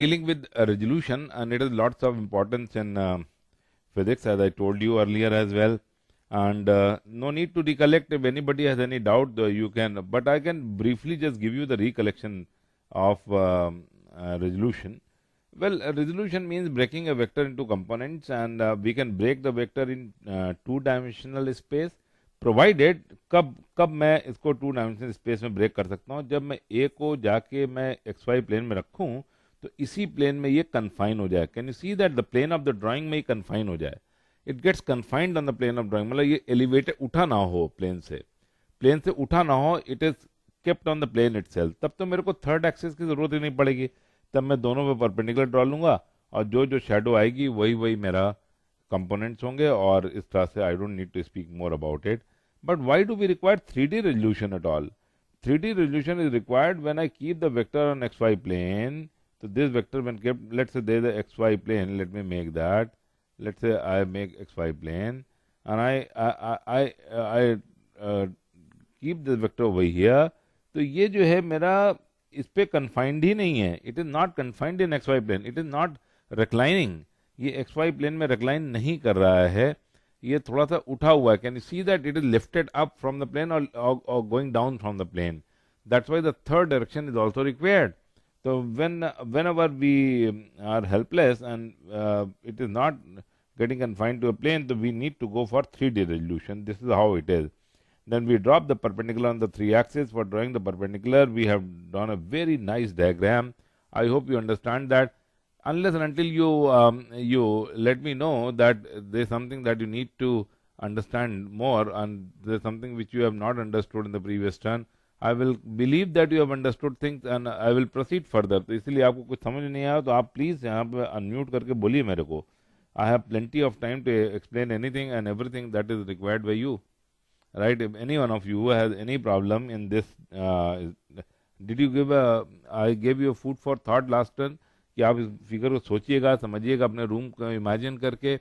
dealing with a resolution, and it has lots of importance in physics, as I told you earlier as well. And no need to recollect. If anybody has any doubt, you can, but I can briefly just give you the recollection of resolution. Well, a resolution means breaking a vector into components, and we can break the vector in two-dimensional space, provided कब कब मैं इसको two dimensional space में break कर सकता हूँ, जब मैं ए को जाके मैं एक्स वाई प्लेन में रखूँ तो इसी प्लेन में ये कन्फाइन हो जाए. Can you see that the plane of the drawing में ही कन्फाइन हो जाए. It gets confined on the plane of drawing, मतलब ये एलिवेटेड उठा ना हो प्लेन से उठा ना हो. It is kept on the plane itself. तब तो मेरे को थर्ड एक्सिस की जरूरत ही नहीं पड़ेगी. तब मैं दोनों पे परपेंडिकुलर ड्रॉ लूंगा और जो जो शेडो आएगी वही वही मेरा कंपोनेंट्स होंगे, और इस तरह से I don't need to speak more about it. But why do we require 3D resolution at all? 3D resolution is required when I keep the vector on xy plane. So this vector when kept, let's say there is a xy plane, let me make that. Let's say I make xy plane and I keep this vector over here. तो ये जो है मेरा इस पे confined ही नहीं है. It is not confined in xy plane. It is not reclining. ये xy plane में recline नहीं कर रहा है. ये थोड़ा सा उठा हुआ है. Can you see that it is lifted up from the plane और going down from the plane. That's why the third direction is also required. So whenever we are helpless and it is not getting confined to a plane, so we need to go for 3D resolution. This is how it is. Then we drop the perpendicular on the three axis. For drawing the perpendicular, we have done a very nice diagram. I hope you understand that. Unless and until you let me know that there is something that you need to understand more, and there is something which you have not understood in the previous turn, I will believe that you have understood things and I will proceed further. तो इसलिए आपको कुछ समझ नहीं आया तो आप please यहाँ पे अनम्यूट करके बोलिए मेरे को. I have plenty of time to explain anything and everything that is required by you. Right? If any one of you has any problem in this, did you give a? I gave you a food for thought last turn. कि आप इस figure को सोचिएगा, समझिएगा अपने room को imagine करके.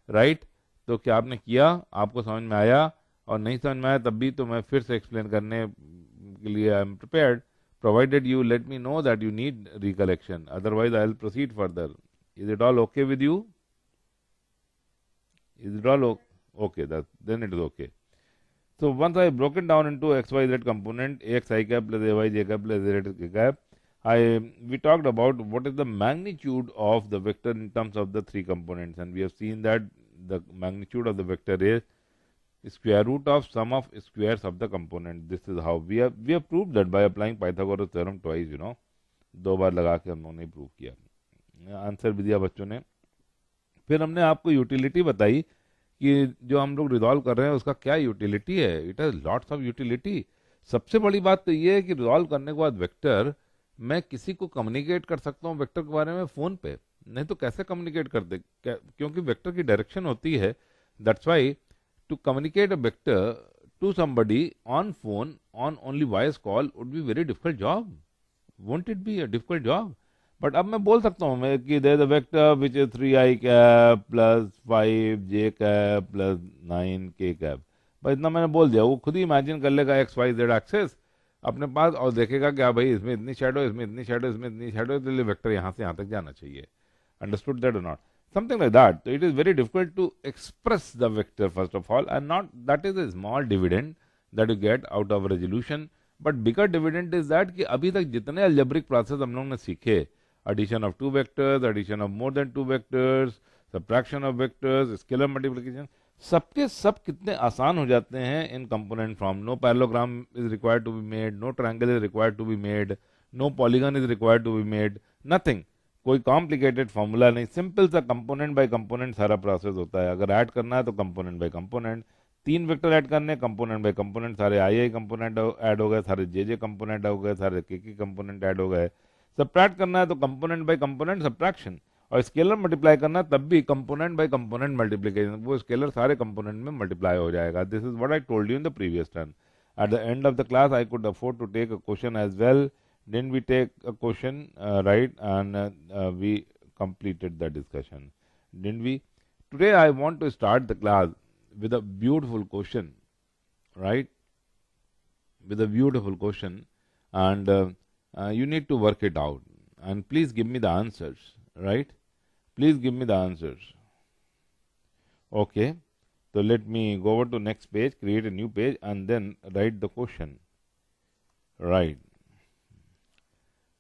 Right? तो क्या आपने किया? आपको समझ में आया? और नहीं समझ में आया तब भी तो मैं फिर से एक्सप्लेन करने के लिए I am prepared, provided you let me know that you need recollection. Otherwise I will proceed further. Is it all okay with you? Is it all okay? Then it is okay. So once I have broken down into xyz component, ax I cap plus ay j cap plus az k cap, we talked about what is the magnitude of the vector in terms of the three components, and we have seen that the magnitude of the vector is square root of sum of squares of the component. This is how we have proved that by applying Pythagoras theorem twice. दो बार लगा के हम लोगों ने prove किया. Answer भी दिया बच्चों ने. फिर हमने आपको यूटिलिटी बताई कि जो हम लोग रिजॉल्व कर रहे हैं उसका क्या यूटिलिटी है. It has lots of utility. सबसे बड़ी बात तो ये है कि रिजॉल्व करने के बाद वेक्टर मैं किसी को कम्युनिकेट कर सकता हूँ वेक्टर के बारे में फ़ोन पे. नहीं तो कैसे कम्युनिकेट कर दे, क्योंकि वेक्टर की डायरेक्शन होती है. That's why to communicate a vector to somebody on phone on only voice call would be very difficult job. Won't it be a difficult job? But अब मैं बोल सकता हूँ मैं कि there is a vector which is 3i cap plus 5j cap plus 9k cap. बस इतना मैंने बोल दिया, वो खुद ही इमेजिन कर लेगा एक्स वाई जेड एक्सेस अपने पास और देखेगा कि भाई इसमें इतनी शेडो, इसमें इतनी शेडो, इसमें इतनी शेडो, तो वेक्टर यहाँ से यहाँ तक जाना चाहिए. Understood that or not? Something like that. So it is very difficult to express the vector first of all, and not that is a small dividend that you get out of resolution. But bigger dividend is that कि अभी तक जितने algebraic process हम लोग ने सीखे, addition of two vectors, addition of more than two vectors, subtraction of vectors, scalar multiplication, सबके सब कितने आसान हो जाते हैं in component form. No parallelogram is required to be made, no triangle is required to be made, no polygon is required to be made, nothing. कोई complicated formula नहीं. Simple सा कंपोनेंट बाय कंपोनेंट सारा process होता है. अगर add करना है तो component by component. 3 vector add करने, कंपोनेंट बाय कंपोनेंट. सारे आई कंपोनेंट ऐड हो गए, सारे जे कंपोनेंट हो गए, सारे के कंपोनेंट ऐड हो गए. सब्ट्रैक्ट करना है तो कंपोनेंट बाय कंपोनेंट सब्ट्रैक्शन. और स्केलर मल्टीप्लाई करना है तब भी कंपोनेंट बाय कंपोनेंट मल्टीप्लीकेशन. वो स्केलर सारे कंपोनेंट में मल्टीप्लाई हो जाएगा. This is what I told you in the previous turn. At the end of the class I could afford to take a question as well. Then we take a question, right, and we completed the discussion. Didn't we? Today I want to start the class with a beautiful question, right? With a beautiful question, and you need to work it out. and please give me the answers, right? Please give me the answers. Okay, so let me go over to next page, create a new page, and then write the question. Right,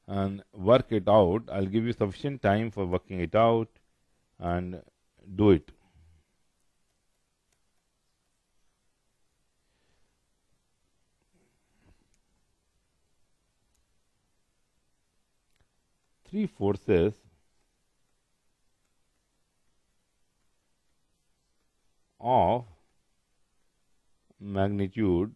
and work it out. I'll give you sufficient time for working it out and do it. Three forces of magnitude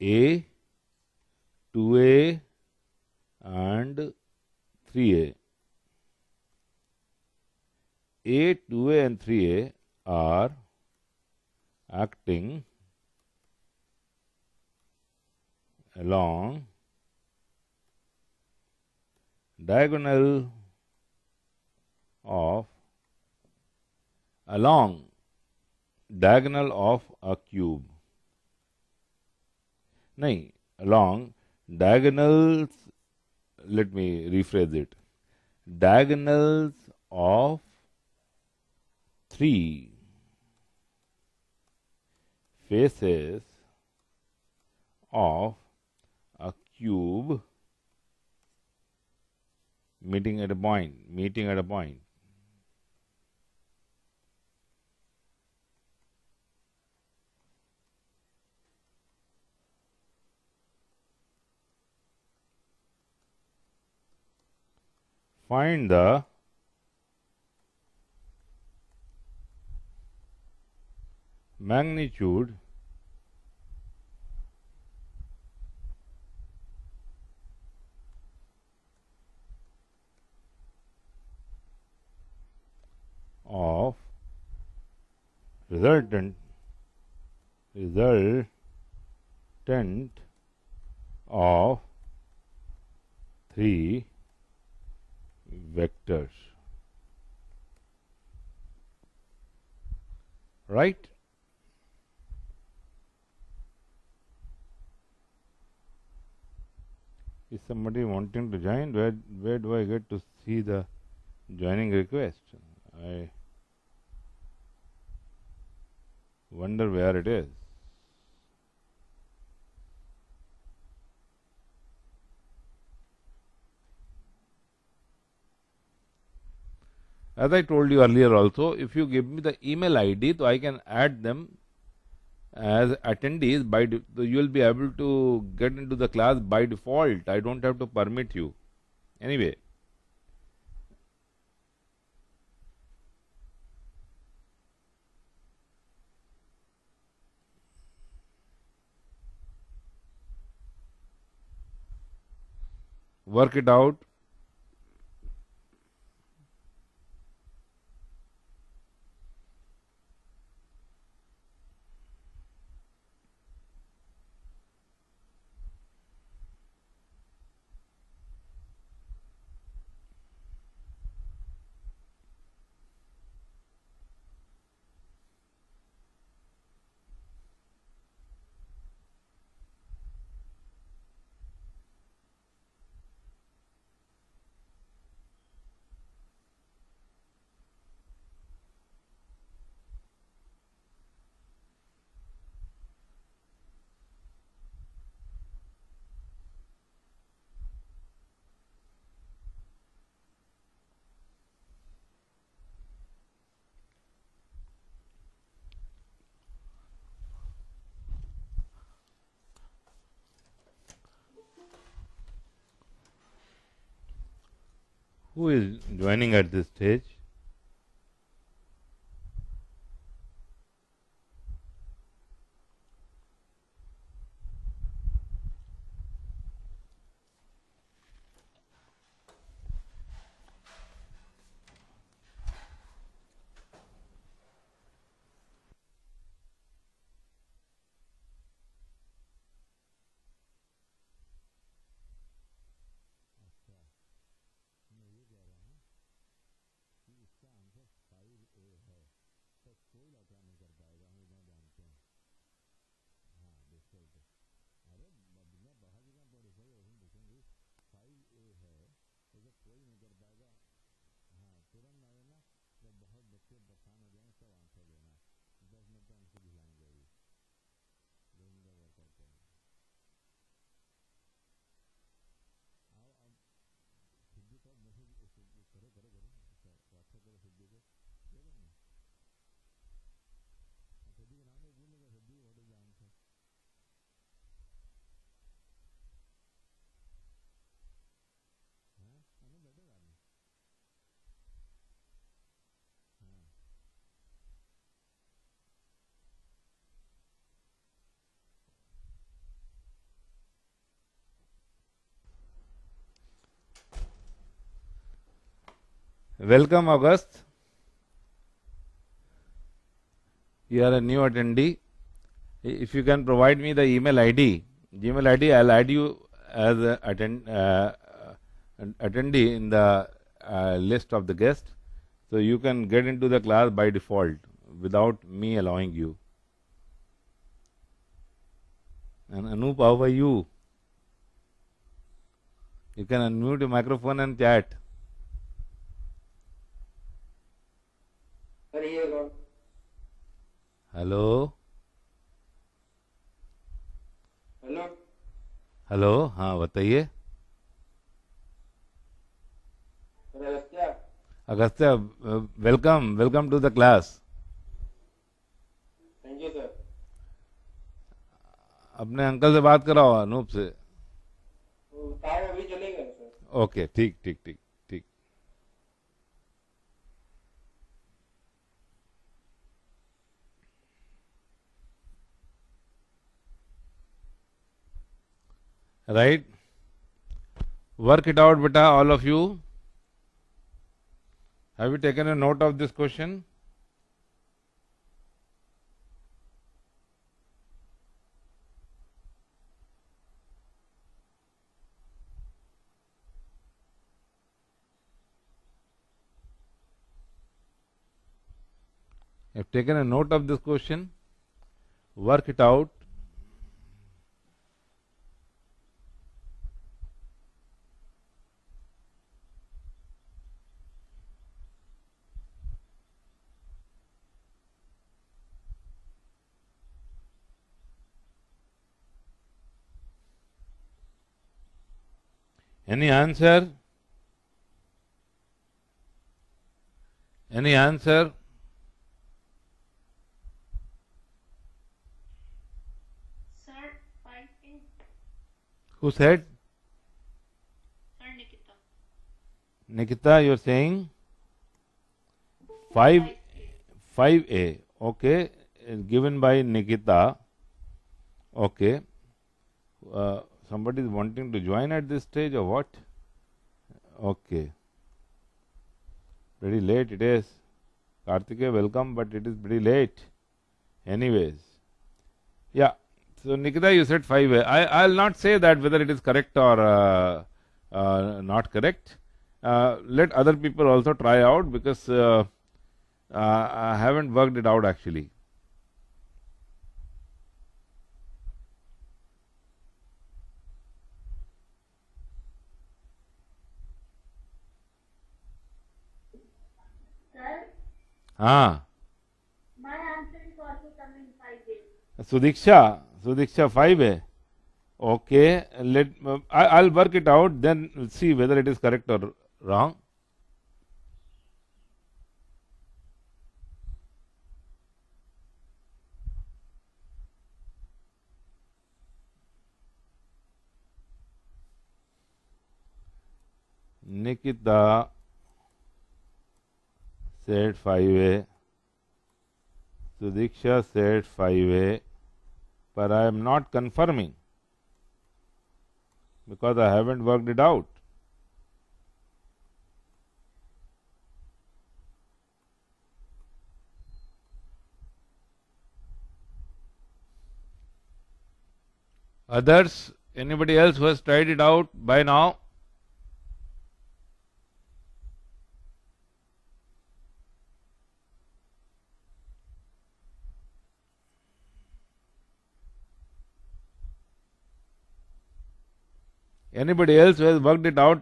A, 2A and 3A. A, 2A and 3A are acting along diagonal of a cube. नहीं, along diagonals, let me rephrase it, diagonals of 3 faces of a cube meeting at a point. Find the magnitude of resultant of 3 vectors. Right? Is somebody wanting to join? Where do I get to see the joining request? I wonder where it is. As I told you earlier also, if you give me the email ID, so I can add them as attendees. You will be able to get into the class by default. I don't have to permit you. Anyway, work it out. Who is joining at this stage? Welcome, August. You are a new attendee. If you can provide me the email ID, Gmail ID, I'll add you as an attendee in the list of the guests. So you can get into the class by default without me allowing you. And Anup, how are you? You can unmute your microphone and chat. Hello hello hello हाँ बताइए Agastya. Agastya welcome welcome to the class thank you sir. अपने uncle से बात कराओ अनूप से वो साहब अभी चले गए सर। ओके ठीक ठीक ठीक ठीक राइट वर्क इट आउट बेटा all of you have you taken a note of this question have taken a note of this question work it out any answer any answer Sir, 5A. who said Sir, Nikita. Nikita you're saying 5 5A. 5A okay given by Nikita okay somebody is wanting to join at this stage or what okay pretty late it is Kartike welcome but it is pretty late anyways yeah so Nikita you said 5A I'll not say that whether it is correct or not correct let other people also try out because I haven't worked it out actually Sir, हाँ my answer is also coming 5A. Sudiksha 5A okay I'll work it out then we'll see whether it is correct or wrong Nikita said 5A Sudiksha said 5A but I am not confirming because I haven't worked it out. Others, anybody else who has tried it out by now? Anybody else who has worked it out?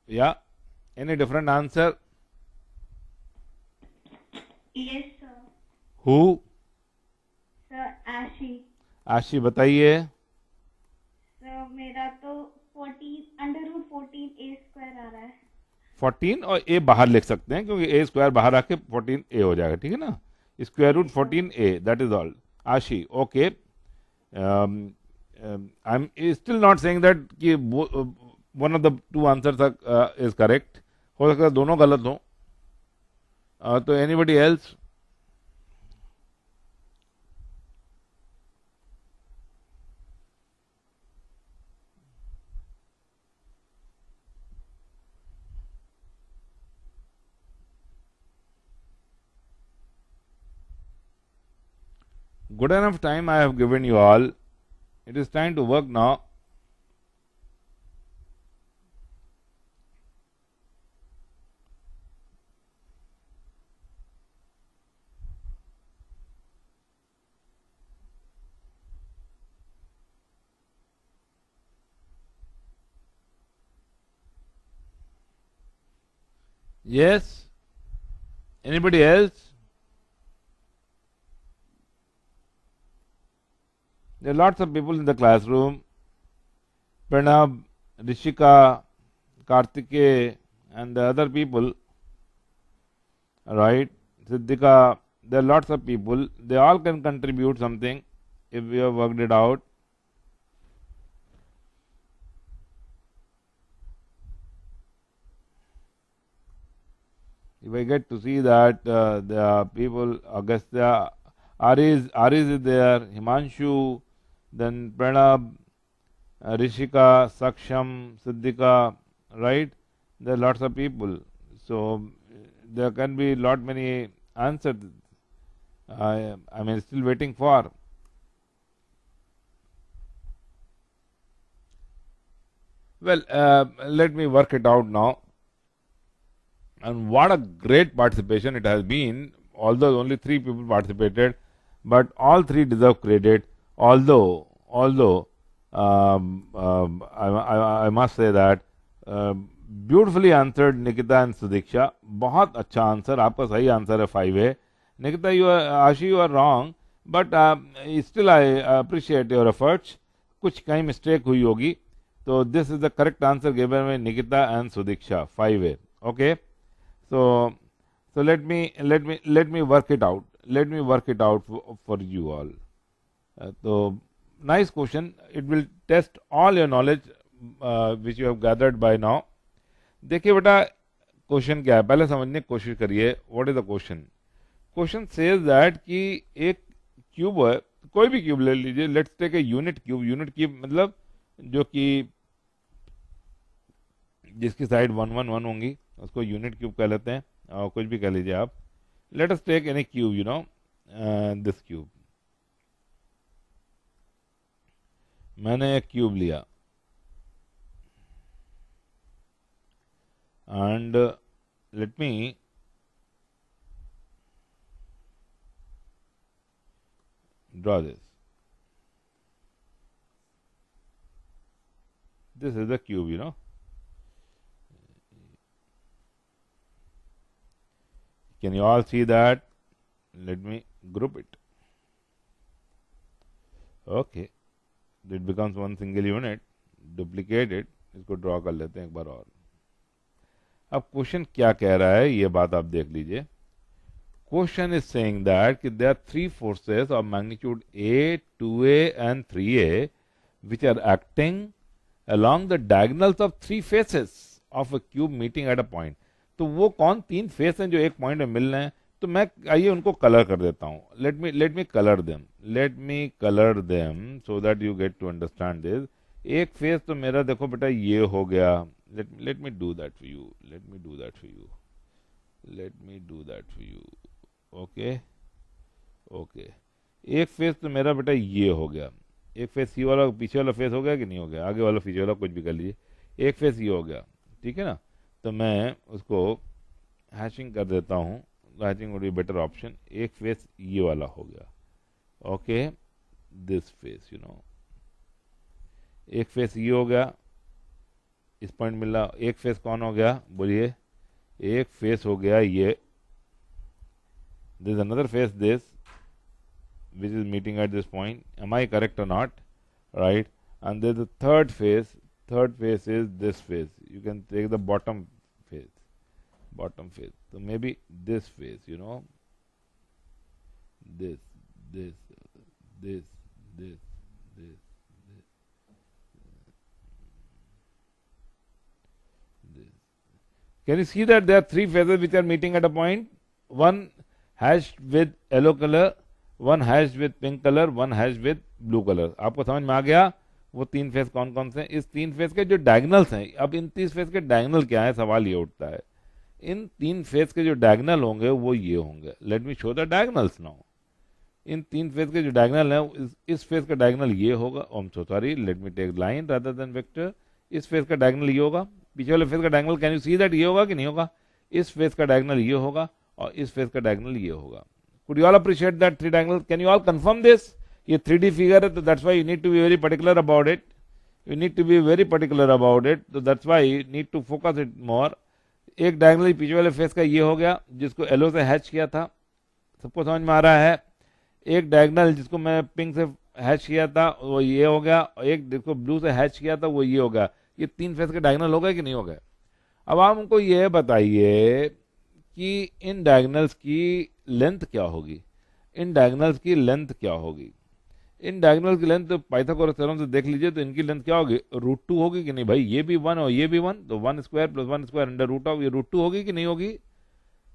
Yeah. Any different answer? Yes, sir. Who? Sir, Ashi. आशी बताइए Sir, मेरा तो 14 √14 A square आ रहा है. 14 और a बाहर लिख सकते हैं क्योंकि a स्क्वायर बाहर आके 14a हो जाएगा ठीक है ना square root 14a that is all आशी okay I am still not saying that कि one of the two answers is correct हो सकता है दोनों गलत हो तो anybody else Good enough time I have given you all. It is time to work now. Yes? Anybody else? There are lots of people in the classroom. Pranab, Rishika, Kartike, and the other people, right? Siddhika, there are lots of people. They all can contribute something if we have worked it out. If I get to see that there are people, Agastya, Aris is there, Himanshu, then Pranab, Rishika, Saksham, Siddhika, right? There are lots of people. So there can be lot many answers. I mean, still waiting for. Well, let me work it out now. And what a great participation it has been, although only 3 people participated, but all 3 deserve credit. Although I must say that beautifully answered Nikita and Sudiksha. बहुत अच्छा answer, आपका सही answer है 5 है. Nikita, Ashi, you are wrong, but still I appreciate your efforts. कुछ कहीं mistake हुई होगी, तो this is the correct answer given by Nikita and Sudiksha, 5 है. Okay. So let me work it out. Let me work it out for you all. So nice question. It will test all your knowledge which you have gathered by now. देखिए बेटा question क्या है, पहले समझने की कोशिश करिए. What is the question? Question says that कि एक क्यूब है, कोई भी क्यूब ले लीजिए. Let's take a unit cube. Unit cube मतलब जो कि जिसकी साइड 1 1 1 होंगी, उसको यूनिट क्यूब कह लेते हैं, और कुछ भी कह लीजिए आप. Let us take any cube, you know, this cube. मैंने एक क्यूब लिया and let me draw this. This is the cube, you know. Can you all see that? Let me group it. Okay, it becomes one single unit. Duplicate it. इसको draw कर लेते हैं एक बार और. अब क्वेश्चन क्या कह रहा है ये बात आप देख लीजिए. क्वेश्चन इज सेइंग दैट कि there are 3 forces of magnitude A, 2A and 3A which are acting along the diagonals of 3 faces of a cube meeting at a point. तो वो कौन 3 फेस हैं जो एक पॉइंट में मिल रहे हैं? तो मैं आइए उनको कलर कर देता हूँ. Let me colour them so that you get to understand this. एक फेस तो मेरा देखो बेटा ये हो गया. let me do that for you. Okay. एक फेस तो मेरा बेटा ये हो गया. एक फेस ये वाला पीछे वाला फेस हो गया कि नहीं हो गया? आगे वाला पीछे वाला कुछ भी कर लीजिए. एक फेस ये हो गया, ठीक है ना? तो मैं उसको हैशिंग कर देता हूँ. Hashing would be better option. एक फेस ये वाला हो गया. Okay, this face, you know. एक फेस ये हो गया, इस पॉइंट मिल रहा. एक फेस कौन हो गया बोलिए? एक फेस हो गया ये. This is another face, this which is meeting at this point. Am I correct or not? Right. And there's a third face. Third face is this face. You can take the bottom face. So maybe this face, you know. This. Can you see that there are 3 faces which are meeting at a point? One hashed with yellow color, one hashed with pink color, one hashed with blue color. आपको समझ में आ गया वो 3 face कौन कौन से हैं? इस 3 फेस के जो डायगनल्स हैं. अब इन 3 फेस के डायगनल क्या है, सवाल ये उठता है. इन 3 फेस के जो डायगनल होंगे वो ये होंगे. Let me show the diagonals now. इन तीन फेस के जो डायगोनल है, इस फेस का डायगोनल ये होगा, I am so sorry, let me take line rather than vector. इस फेस का डायगोनल ये होगा, पीछे वाले फेस का diagonal, can you see that, ये होगा कि नहीं होगा? इस फेस का डायगोनल ये होगा और इस फेस का डायगोनल ये होगा। Could you all appreciate that three diagonal? Can you all confirm this? ये 3D फिगर है, तो that's why you need to be very particular about it. You need to be very particular about it, तो that's why you need to focus it more. एक diagonal पीछे वाले face का ये हो गया, जिसको येलो से हैच किया था, सबको समझ में आ रहा है? एक डायगोनल जिसको मैं पिंक से हैच किया था वो ये हो गया, और एक जिसको ब्लू से हैच किया था वो ये हो गया। ये तीन फेस के डायगोनल हो गए कि नहीं हो गए? अब आप हमको ये बताइए कि इन डायगोनल्स की लेंथ क्या होगी? इन डायगोनल्स की लेंथ क्या होगी? इन डायगोनल्स की लेंथ तो पाइथागोरस थ्योरम से देख लीजिए, तो इनकी लेंथ क्या होगी? √2 होगी कि नहीं भाई? ये भी 1 और ये भी 1, तो 1 square plus 1 square under root of, ये √2 होगी कि नहीं होगी?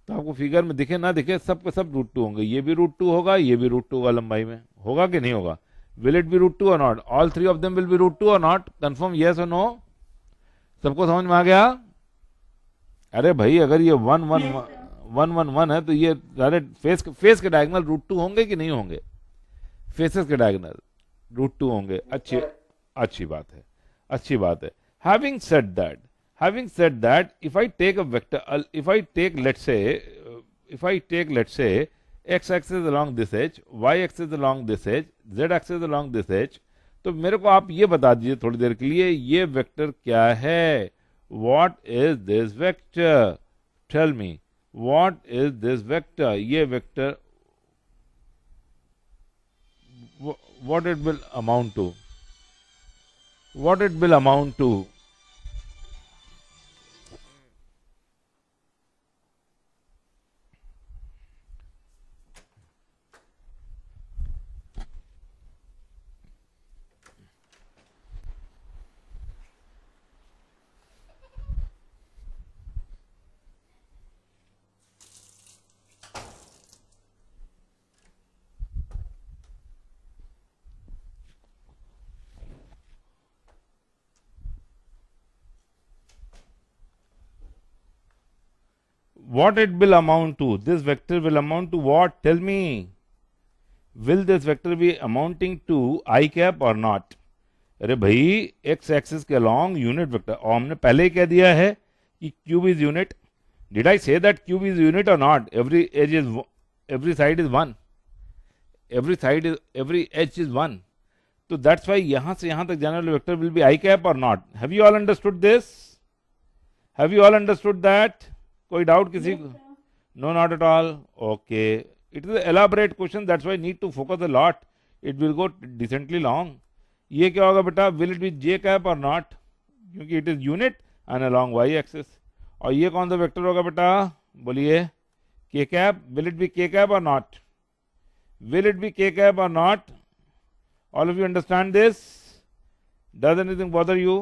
तो आपको फिगर में दिखे ना दिखे, सब के सब √2 होंगे। ये भी √2 होगा, ये भी √2 होगा लंबाई में, होगा कि नहीं होगा? Will it be √2 or not? All three of them will be √2 or not? Confirm yes और नो? सबको समझ में आ गया? अरे भाई अगर ये 1 1 Yes, sir. 1 1 1 है, तो ये डायरेक्ट फेस के डायगोनल √2 होंगे कि नहीं होंगे? फेसेस के डायगोनल √2 होंगे। अच्छी बात है, अच्छी बात है। Having said that, if I take a vector, if I take let's say x axis along this edge, y axis along this edge, z axis along this edge, तो मेरे को आप ये बता दीजिए थोड़ी देर के लिए, ये वेक्टर क्या है? What is this vector? Tell me, what is this vector? ये vector what it will amount to? What it will amount to? What it will amount to? This vector will amount to what? Tell me. Will this vector be amounting to I cap or not? अरे भाई x axis के along unit vector, और हमने पहले ही कह दिया है कि cube is unit. Did I say that cube is unit और not? every side is 1, every edge is 1, तो दैट्स वाई यहां से यहां तक जाने वाले vector will be i cap or not. Have you all understood this? Have you all understood that? कोई doubt किसी Yes, को? sir. No, not at all. Okay. It is an elaborate question. That's why I need to focus a lot. It will go decently long. ये क्या होगा बेटा? Will it be j cap or not? क्योंकि it is unit and along y axis. और ये कौन सा vector होगा बेटा? बोलिए। k cap. Will it be k cap or not? Will it be k cap or not? All of you understand this? Does anything bother you?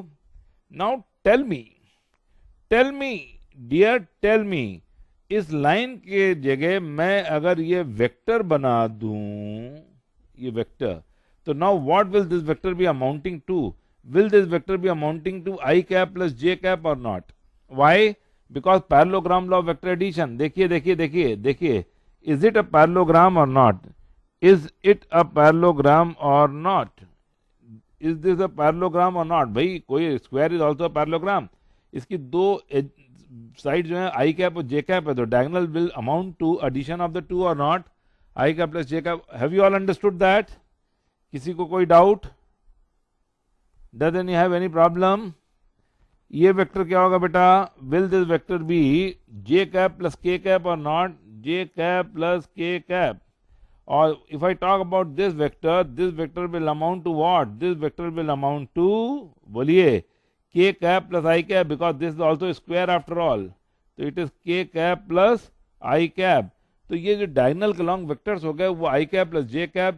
Now tell me, dear, tell me, इस line के जगह मैं अगर ये vector बना दूं, ये vector, तो now what will this vector be amounting to? Will this vector be amounting to I cap plus J cap or not? Why? Because parallelogram law of vector addition. देखिए, is it a parallelogram or not? Is it a parallelogram or not? Is this a parallelogram or not? भाई कोई square is also a parallelogram. इसकी दो side जो है I cap और जे cap है, तो diagonal will amount to addition of the two or not? I cap plus J cap. Have you all understood that? किसी को कोई doubt? Does any have any problem? ये वेक्टर क्या होगा बेटा? Will this vector be j cap plus k cap or not? J cap plus k cap. और if I talk about this vector will amount to what? This vector will amount to, बोलिए, k cap plus I cap, because this is also a square after all. तो it is k cap plus I cap. तो ये जो diagonal के long vectors हो गए वो I cap plus j cap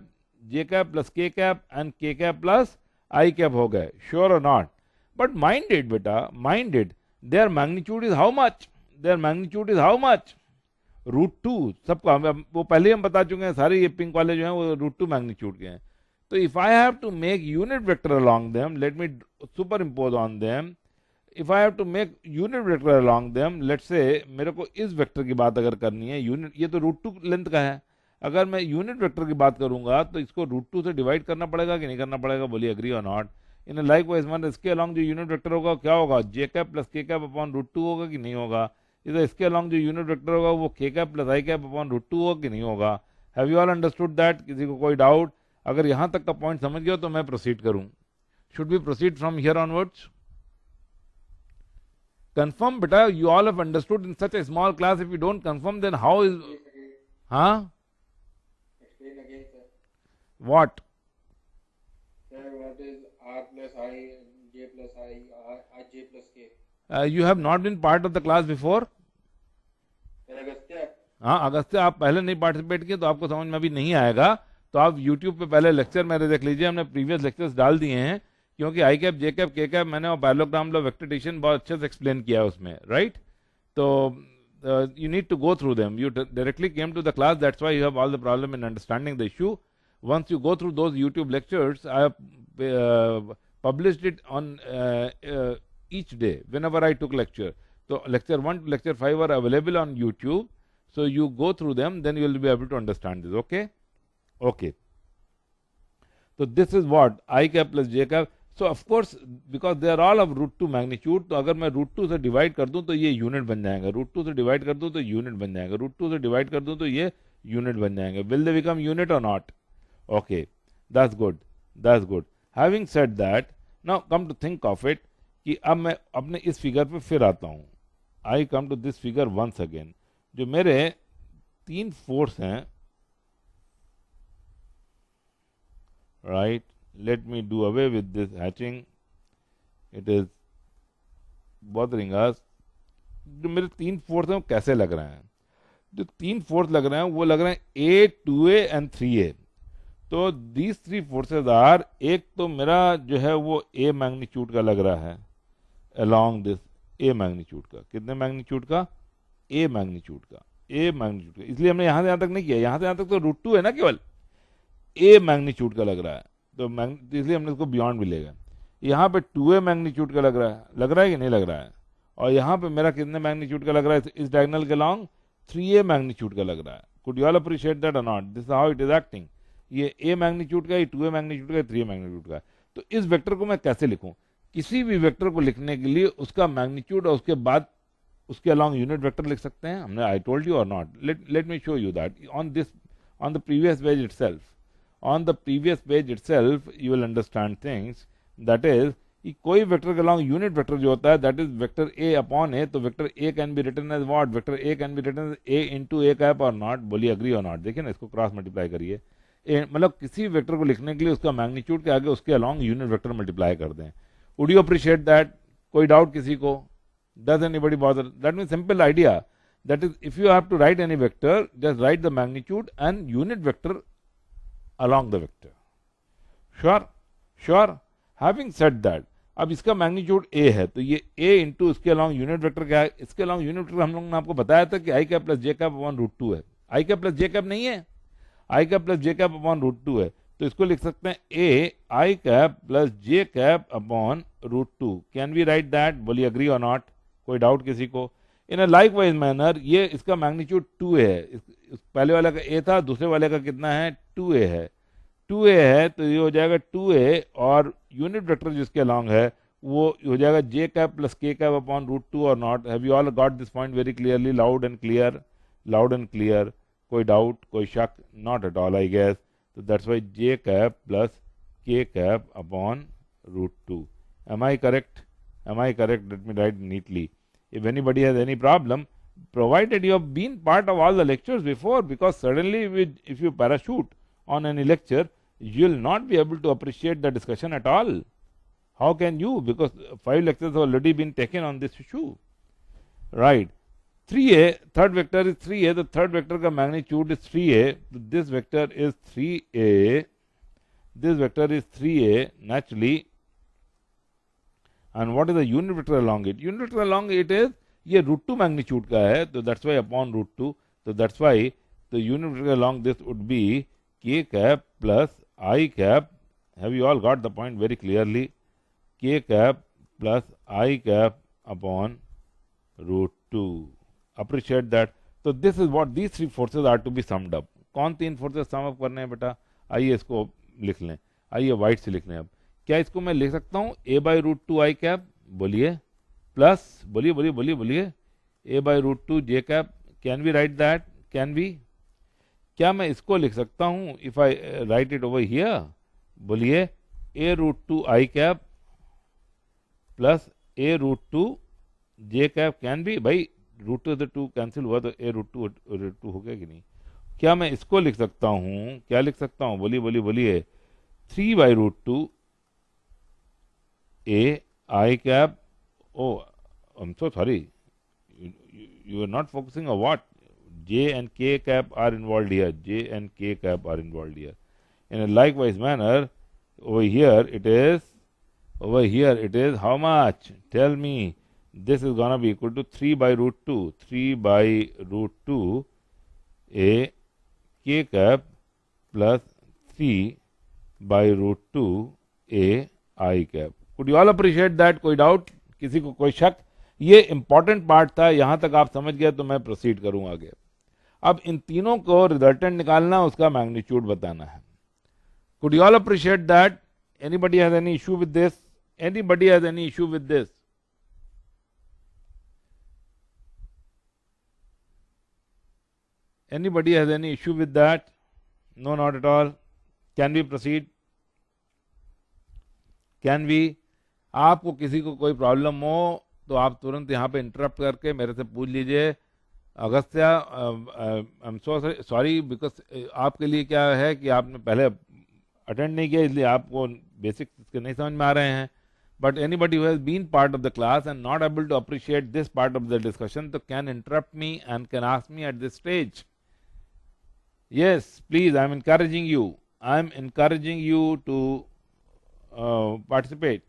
plus k cap and k cap plus I cap हो गए. Sure or not? But mind it बेटा, mind it. Their magnitude is how much? Their magnitude is how much? √2। सबका वो पहले हम बता चुके हैं, सारे ये पिंक वाले जो हैं वो √2 मैग्नीट्यूड के हैं। तो if I have to make unit vector along them, let me superimpose on them, if I have to make unit vector along them, let say मेरे को इस वेक्टर की बात अगर करनी है, यूनिट, ये तो √2 लेंथ का है, अगर मैं यूनिट वेक्टर की बात करूंगा तो इसको √2 से डिवाइड करना पड़ेगा कि नहीं करना पड़ेगा, बोलिए एग्री और not. In like wise manner इसके अलॉन्ग जो यूनिट वेक्टर होगा क्या होगा, जे cap plus k cap upon √2 होगा कि नहीं होगा। इधर इसके अलॉन्ग जो यूनिट वेक्टर होगा वो के कैप प्लस आई कैप अपॉन √2 होगा कि नहीं होगा। Have you all understood that? किसी को कोई डाउट? अगर यहां तक का पॉइंट समझ गया तो मैं प्रोसीड करूं। Should we proceed from here onwards? Confirm, beta. You all have understood in such a small class. If you don't confirm, then how is? Huh? Explain again, sir. What? Sir, what is R plus I and J plus I J plus K? You have not been part of the class before. Sir, Agastya. हाँ, अगस्त्य आप पहले नहीं participate किए तो आपको समझ में अभी नहीं आएगा। तो आप YouTube पे पहले लेक्चर मेरे देख लीजिए, हमने प्रीवियस लेक्चर्स डाल दिए हैं, क्योंकि आई कैप जे कैप के कैप मैंने और पैरेललोग्राम लॉ वेक्टर एडिशन बहुत अच्छे से एक्सप्लेन किया है उसमें, राइट। तो you need to go through them. You directly came to the class, that's why you have all the problem in understanding the issue. Once you go through those YouTube lectures, I have published it on each day whenever I took lecture. So lecture 1 to lecture 5 are available on YouTube. So you go through them, then you will be able to understand this. Okay? Okay. So this is what I cap plus j cap. So of course, because they are all of √2 magnitude, तो अगर मैं √2 से divide कर दूं तो ये unit बन जाएगा, √2 से डिवाइड कर दूं तो यूनिट बन जाएगा, √2 से डिवाइड कर दूं तो ये यूनिट बन जाएंगे. विल दे बिकम यूनिट और not? Okay, that's good, that's good. Having said that, now come to think of it कि अब मैं अपने इस फिगर पे फिर आता हूं. I come to this figure once again. जो मेरे 3 फोर्स हैं, right, let me do away with this hatching, it is bothering us. जो मेरे 3 फोर्स हैं वो कैसे लग रहे हैं? जो 3 फोर्स लग रहे हैं वो लग रहे हैं A, 2A and 3A. तो these 3 फोर्सेस आर, एक तो मेरा जो है वो A मैग्नीट्यूड का लग रहा है along this A मैग्नीट्यूड का. कितने मैग्नीट्यूड का? A मैग्नीट्यूड का, A मैग्नीट्यूड का. इसलिए हमने यहां से यहां तक नहीं किया, यहां से यहां तक तो √2 है ना, केवल A मैग्नीट्यूड का लग रहा है, तो इसलिए हमने इसको बियॉन्ड भी लेगा. यहाँ पे 2A मैग्नीट्यूड का लग रहा है कि नहीं लग रहा है? और यहाँ पे मेरा कितने मैग्नीट्यूड का लग रहा है? इस डायगोनल के लॉन्ग 3A मैग्नीट्यूड का लग रहा है. Could you all appreciate that or not? This is how it is acting. ये A मैग्नीट्यूड का, ये 2A मैग्नीट्यूड का, 3A मैग्नीट्यूड का. तो इस वेक्टर को मैं कैसे लिखूं? किसी भी वेक्टर को लिखने के लिए उसका मैग्नीट्यूड और उसके बाद उसके अलॉन्ग यूनिट वेक्टर लिख सकते हैं हमने. आई टोल्ड यू और not? Late me show you that on the previous page itself. On the previous page itself you will understand things, that is कि कोई वेक्टर के along यूनिट वेक्टर जो होता है, that is vector A upon A. तो vector A can be written as what? Vector A can be written as A into A cap or not? बोलिए agree और not. देखिए ना, इसको क्रॉस मल्टीप्लाई करिए. मतलब किसी वेक्टर को लिखने के लिए उसका मैग्नीट्यूड के आगे उसके अलॉन्ग यूनिट वेक्टर मल्टीप्लाई कर दें. Would you appreciate that? कोई डाउट किसी को? Does anybody bother? That means simple idea. That is if you have to write any vector, just write the magnitude and unit vector along the vector. Sure. Having said that, अब इसका magnitude A है, तो ये A into इसके along unit vector क्या है? इसके along unit vector हम लोगों ने आपको बताया था कि I cap plus J cap upon √2 है. I cap plus J cap नहीं है, I cap plus J cap upon √2 है. तो इसको लिख सकते हैं A I cap plus J cap upon √2. Can we write that? बोलिए अग्री और नॉट? कोई डाउट किसी को? इन अ लाइकवाइज मैनर, ये इसका मैग्नीट्यूड 2A है. पहले वाले का A था, दूसरे वाले का कितना है? 2A है. 2A है तो ये हो जाएगा 2A, और यूनिट वेक्टर जिसके अलॉन्ग है वो हो जाएगा j cap plus k cap upon √2 or not. Have you all got this point very clearly? Loud and clear, loud and clear. कोई डाउट, कोई शक? Not at all I guess. तो that's why j cap plus k cap upon √2. Am I correct? Am I correct? Let me write neatly. If anybody has any problem, provided you have been part of all the lectures before, because suddenly if you parachute on any lecture, you will not be able to appreciate the discussion at all. How can you? Because 5 lectures have already been taken on this issue. Right. 3A, third vector is 3A. The third vector का magnitude is 3A. This vector is 3A. This vector is 3A naturally. And what is the unit vector along it? Unit vector along it is ये √2 magnitude का है, तो that's why upon √2. So that's why the unit vector along this would be k cap plus I cap. Have you all got the point very clearly? K cap plus I cap upon √2. Appreciate that. So this is what these 3 forces are to be summed up. कौन 3 forces sum up करने हैं बेटा? आइए इसको लिख लें, आइए white से लिख लें। अब क्या इसको मैं लिख सकता हूँ a by root two I cap, बोलिए, प्लस बोलिए बोलिए बोलिए बोलिए a by root two J cap. Can we write that? Can we? क्या मैं इसको लिख सकता हूँ if I write it over here? बोलिए a root two I cap plus a root two J cap. Can be? By root two two cancel हुआ तो a root to हो गया कि नहीं? क्या मैं इसको लिख सकता हूँ? क्या लिख सकता हूँ? बोलिए बोलिए बोलिए 3 by root two a I cap. Oh, I'm so sorry. You are not focusing on what? J and K cap are involved here. J and K cap are involved here. In a likewise manner, over here it is how much? Tell me. This is gonna be equal to 3 by root 2. 3 by root 2 a K cap plus 3 by root 2 a I cap. Could you all appreciate that? कोई doubt? किसी को कोई शक? ये important part था, यहां तक आप समझ गए तो मैं प्रोसीड करूं आगे। अब इन तीनों को रिजल्टेंट निकालना, उसका मैग्नीट्यूड बताना है। Could you all appreciate that? Anybody has any issue with this? Anybody has any issue with this? Anybody has any issue with that? No, not at all. Can we proceed? Can we? आपको किसी को कोई problem हो तो आप तुरंत यहाँ पे इंटरप्ट करके मेरे से पूछ लीजिए। अगस्त्या, आई एम सो सॉरी बिकॉज आपके लिए क्या है कि आपने पहले अटेंड नहीं किया, इसलिए आपको बेसिक्स इसके नहीं समझ में आ रहे हैं। But anybody who has been part of the class and not able to appreciate this part of the discussion तो can interrupt me and can ask me at this stage. Yes please, I am encouraging you to participate.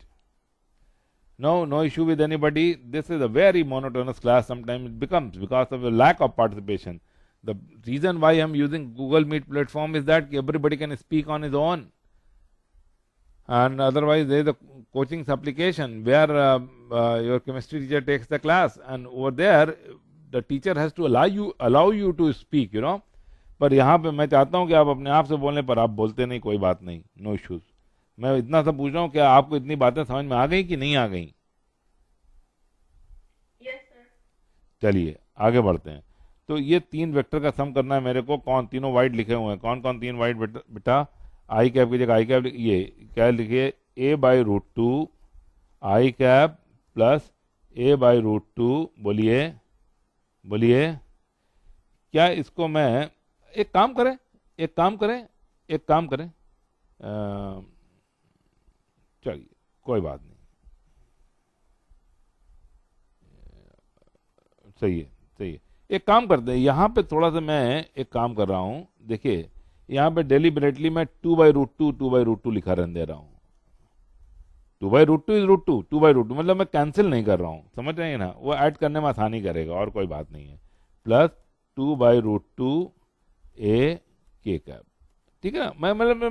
No issue with anybody. This is a very monotonous class. Sometimes it becomes because of a lack of participation. The reason why I'm using Google Meet platform is that everybody can speak on his own. And otherwise there is a coaching application where your chemistry teacher takes the class, and over there the teacher has to allow you to speak, you know. पर यहाँ पे मैं चाहता हूँ कि आप अपने आप से बोलने पर आप बोलते नहीं, कोई बात नहीं, नो इश्यूज। मैं इतना सा पूछ रहा हूँ, क्या आपको इतनी बातें समझ में आ गई कि नहीं आ गई? Yes sir. चलिए आगे बढ़ते हैं। तो ये 3 वेक्टर का सम करना है मेरे को। कौन? तीनों वाइट लिखे हुए हैं। कौन कौन 3 वाइट बेटा? आई कैप की जगह आई कैप, ये क्या लिखिए? a by root two I cap plus a by root two. बोलिए बोलिए, क्या इसको मैं एक काम करें चलिए कोई बात नहीं, सही है। एक काम करते हैं, यहाँ पे थोड़ा सा मैं एक काम कर रहा हूँ। देखिए यहाँ पे डेलिबरेटली मैं 2 बाई रूट टू लिखा रहने दे रहा हूँ। 2 by root two is root two, 2 by root two मतलब मैं कैंसिल नहीं कर रहा हूँ, समझ रहे हैं ना? वो ऐड करने में आसानी करेगा और कोई बात नहीं है। प्लस 2 बाई रूट टू ए के कैप, ठीक है ना?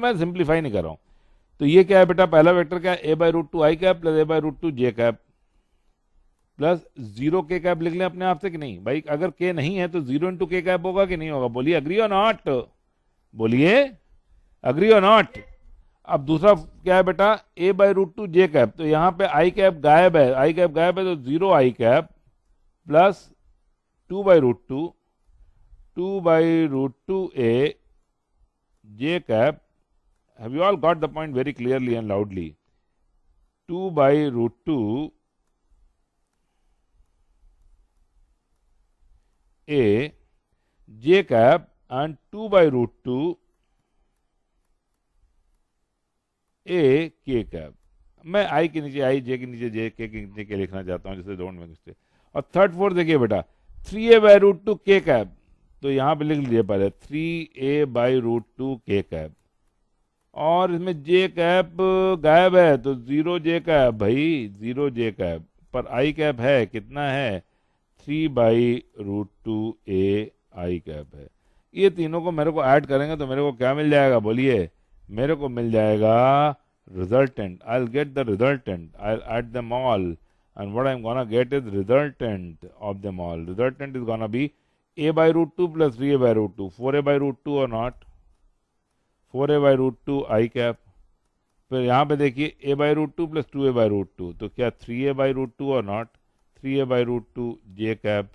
मैं सिंप्लीफाई नहीं कर रहा हूँ। तो ये क्या है बेटा? पहला वेक्टर क्या है? a by root two I cap plus a by root two J cap plus 0 K cap लिख लें अपने आप से कि नहीं? भाई अगर k नहीं है तो 0 इंटू के कैप होगा कि नहीं होगा? बोलिए अग्री और नॉट, बोलिए अग्री और नॉट। अब दूसरा क्या है बेटा? a by root two J cap, तो यहाँ पे आई कैप गायब है, तो 0 i cap plus 2 by root two a j cap. Have you all got the point very clearly and loudly? 2 by root 2 a j cap and 2 by root 2 a k cap. मैं i के नीचे i, j के नीचे j, k के नीचे k लिखना चाहता हूं, जैसे डोंट मेक मिस्टेक। और थर्ड फोर्थ देखिए बेटा, 3a by root 2 k cap, तो यहां पे लिख लीजिए पहले 3a by root 2 k cap, और इसमें j कैप गायब है तो 0 j कैप, भाई 0 j कैप, पर i कैप है, कितना है? 3 by root two a i cap है। ये तीनों को मेरे को ऐड करेंगे तो मेरे को क्या मिल जाएगा? बोलिए, मेरे को मिल जाएगा resultant. I will get the resultant, I will add them all, and what I'm gonna get is resultant of them all. Resultant is gonna be a by root 2 plus 3a by root 2, 4a by root 2 or not, 4a by root 2 I cap. फिर यहाँ पे देखिए a by root 2 plus 2a by root 2, तो क्या 3a by root 2 और not, 3a by root 2 j cap.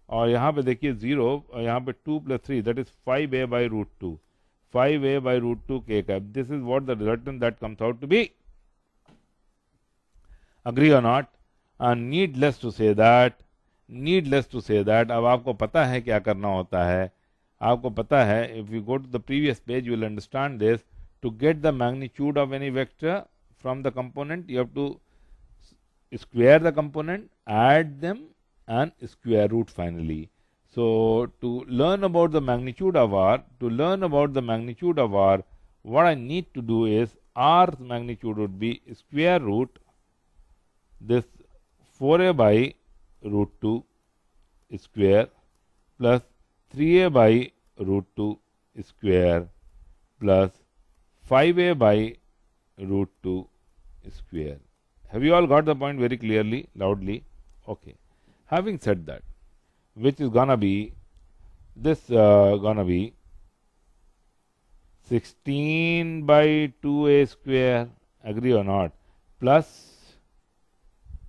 और यहाँ पे देखिए 0 और यहाँ पे 2 plus 3, that is 5a by root 2, 5a by root 2 k cap. This is what the resultant that comes out to be. Agree or not? And needless to say that, अब आपको पता है क्या करना होता है, आपको पता है, if you go to the previous page you will understand this. To get the magnitude of any vector from the component, you have to square the component, add them and square root finally. So to learn about the magnitude of r, what I need to do is r's magnitude would be square root this 4a by root 2 square plus 3a by root 2 square plus 5a by root 2 square. Have you all got the point very clearly, loudly? Okay. Having said that, which is gonna be this gonna be 16 by 2a square, agree or not, plus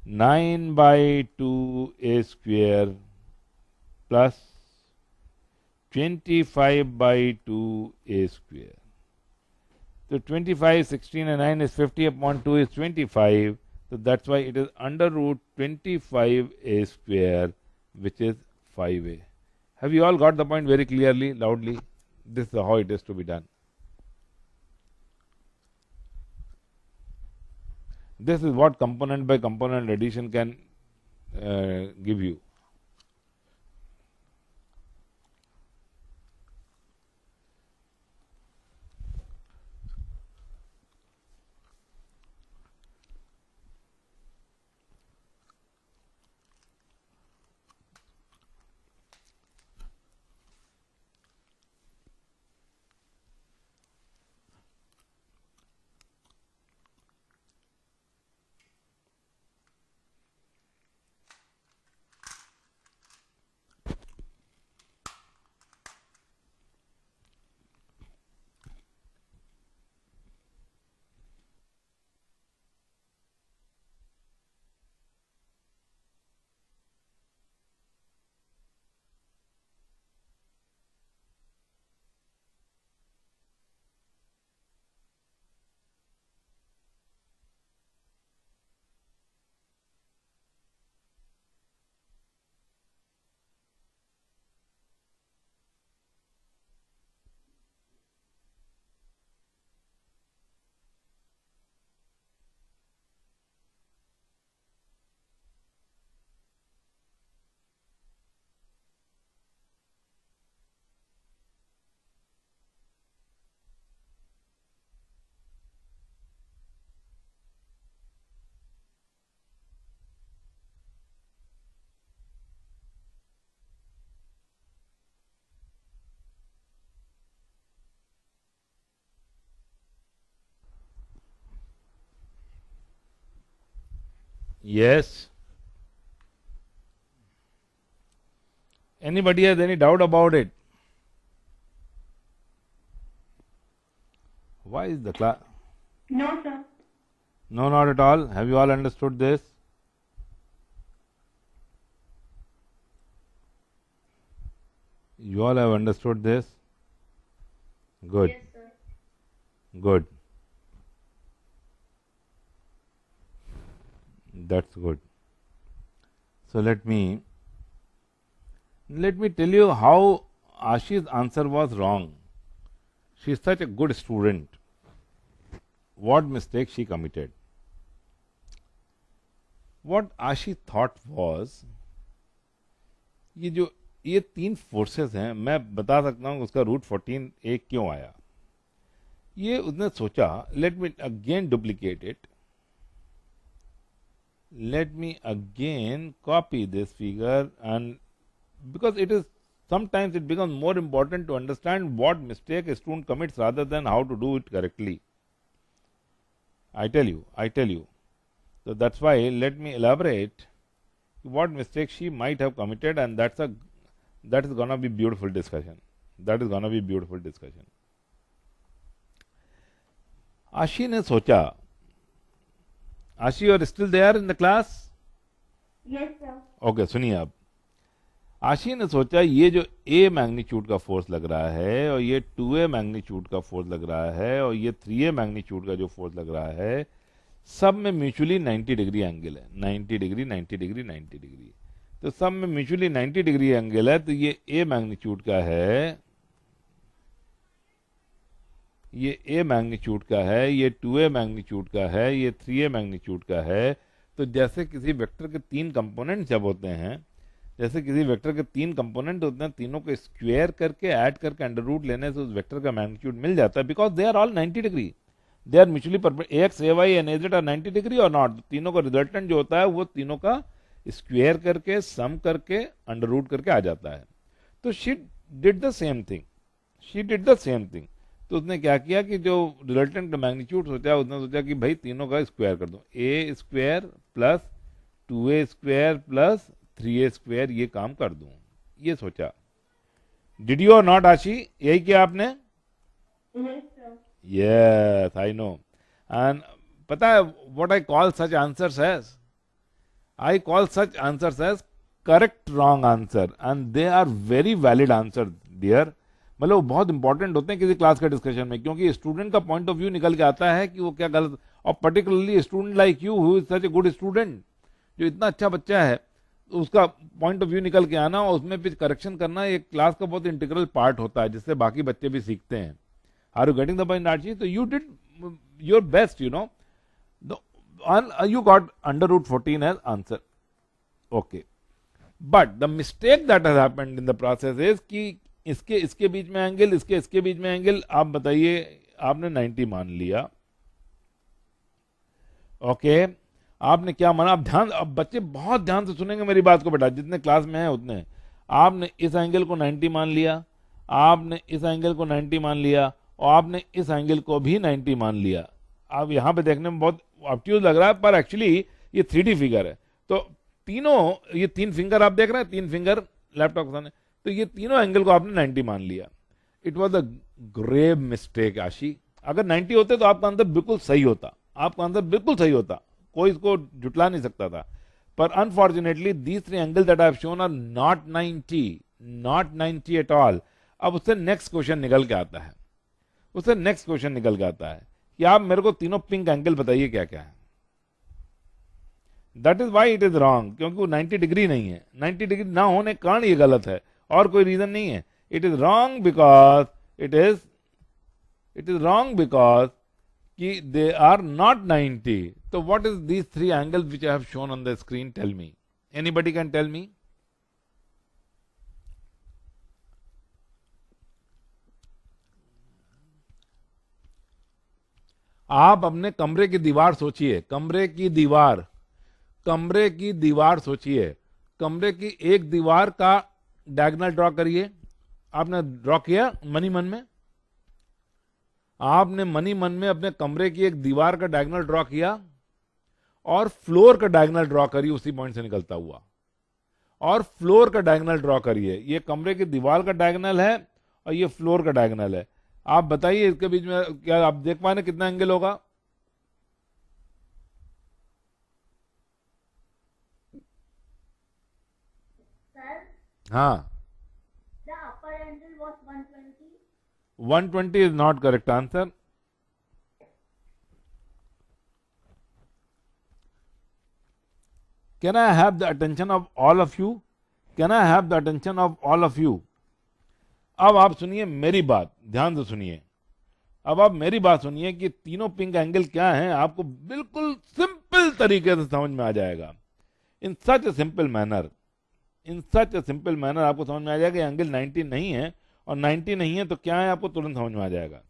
9 by 2a square plus 25 by 2a square. So 25, 16 and 9 is 50 upon 2 is 25. So that's why it is under root 25a square, which is 5a. Have you all got the point very clearly, loudly? This is how it is to be done. This is what component by component addition can give you. Yes. Anybody has any doubt about it? Why is the class? No, sir. No, not at all. Have you all understood this? You all have understood this? Good. Yes, sir. Good. That's good. So let me tell you how Ashi's answer was wrong. She is such a good student. What mistake she committed? What Ashi thought was, ये तीन forces हैं, मैं बता सकता हूँ उसका root 14 एक क्यों आया. ये उसने सोचा, let me again duplicate it, let me again copy this figure, and because it is sometimes it becomes more important to understand what mistake a student commits rather than how to do it correctly. I tell you. So that's why let me elaborate what mistake she might have committed, and that's That is gonna be beautiful discussion. That is gonna be beautiful discussion. आशी ने सोचा, आशी और still there in the class? Yes sir. Okay, सुनिए आप। आशी ने सोचा ये जो ए मैग्नीट्यूड का फोर्स लग रहा है और ये 2a मैग्नीट्यूड का फोर्स लग रहा है और ये 3a मैग्नीट्यूड का जो फोर्स लग रहा है, सब में म्यूचुअली 90 डिग्री एंगल है। 90 डिग्री, 90 डिग्री, 90 डिग्री। तो सब में म्यूचुअली 90 डिग्री एंगल है, तो ये ए मैग्नीट्यूड का है, ये ए मैग्नीट्यूड का है, ये 2a मैग्नीट्यूड का है, ये 3a मैग्नीट्यूड का है। तो जैसे किसी वेक्टर के 3 कंपोनेंट जब होते हैं, जैसे किसी वेक्टर के 3 कंपोनेंट होते हैं, तीनों को स्क्वायर करके ऐड करके अंडर रूट लेने से उस वेक्टर का मैग्नीट्यूड मिल जाता है, because they are all 90 degree, they are mutually perpendicular. X, A Y and A Z are 90 degree और नॉट। तीनों का रिजल्टेंट जो होता है वो तीनों का स्क्वायर करके, सम करके, अंडर रूट करके आ जाता है। तो she did the same thing, she did the same thing. तो उसने क्या किया कि जो रिजल्टेंट मैग्नीट्यूड सोचा, उसने सोचा कि भाई तीनों का स्क्वायर कर दो, a square plus 2a square plus 3a square, ये काम कर दूं, ये सोचा। डिड यू और नॉट आशी? यही किया आपने? Yes sir. Yes, I know. And पता है what I call such answers as? I call such answers as correct wrong answer and they are very valid answer dear। मतलब वो बहुत इंपॉर्टेंट होते हैं किसी क्लास के डिस्कशन में, क्योंकि स्टूडेंट का पॉइंट ऑफ व्यू निकल के आता है कि वो क्या गलत, और particularly student like you who is such a good student, जो इतना अच्छा बच्चा है, तो उसका पॉइंट ऑफ व्यू निकल के आना और उसमें फिर करेक्शन करना एक क्लास का बहुत इंटीग्रल पार्ट होता है, जिससे बाकी बच्चे भी सीखते हैं। Are you getting the point Archi? तो you did your best, you know, you got under root 14 as answer. Okay. But the mistake that has happened in the process is कि इसके बीच में एंगल, इसके बीच में एंगल, आप बताइए, आपने 90 मान लिया। ओके, आपने क्या माना? अब बच्चे बहुत ध्यान से सुनेंगे मेरी बात को बेटा, जितने क्लास में हैं उतने। आपने इस एंगल को 90 मान लिया, आपने इस एंगल को 90 मान लिया, और आपने इस एंगल को भी 90 मान लिया। अब यहां पे देखने में बहुत ऑब्ट्यूज लग रहा है, पर एक्चुअली ये 3D फिगर है। तो तीनों, ये 3 फिंगर आप देख रहे हैं, 3 फिंगर लैपटॉप के सामने, तो ये तीनों एंगल को आपने 90 मान लिया। It was a grave mistake Ashi. अगर 90 होते तो आपका आंसर बिल्कुल सही होता, आपका आंसर बिल्कुल सही होता, कोई इसको जुटला नहीं सकता था। पर unfortunately these 3 angle that I have shown are not 90, not 90 at all. अब उससे नेक्स्ट क्वेश्चन निकल के आता है, उससे नेक्स्ट क्वेश्चन निकल के आता है कि आप मेरे को तीनों पिंक एंगल बताइए क्या क्या है। That is why it is wrong, क्योंकि वो 90 डिग्री नहीं है। 90 डिग्री ना होने के कारण ये गलत है, और कोई रीजन नहीं है। It is wrong because it is wrong because कि दे आर नॉट 90। तो what is these 3 angles which I have shown on the screen? Tell me, anybody can tell me? आप अपने कमरे की दीवार सोचिए, कमरे की दीवार सोचिए। कमरे की एक दीवार का डायगोनल ड्रॉ करिए। आपने ड्रॉ किया मनी मन में? आपने मनी मन में अपने कमरे की एक दीवार का डायगोनल ड्रॉ किया, और फ्लोर का डायगोनल ड्रॉ करिए उसी पॉइंट से निकलता हुआ, और फ्लोर का डायगोनल ड्रॉ करिए। ये कमरे की दीवार का डायगोनल है और ये फ्लोर का डायगोनल है। आप बताइए इसके बीच में क्या आप देख पाए कितना एंगल होगा? सर, हाँ, the upper angle was 120. 120 is not correct answer. Can I have the attention of all of you? Can I have the attention of all of you? अब आप सुनिए मेरी बात, ध्यान से सुनिए। अब आप मेरी बात सुनिए कि तीनों पिंक एंगल क्या हैं, आपको बिल्कुल सिंपल तरीके से समझ में आ जाएगा। In such a simple manner, in such a simple manner आपको समझ में आ जाएगा एंगल 90 नहीं है, और 90 नहीं है तो क्या है आपको तुरंत समझ में आ जाएगा।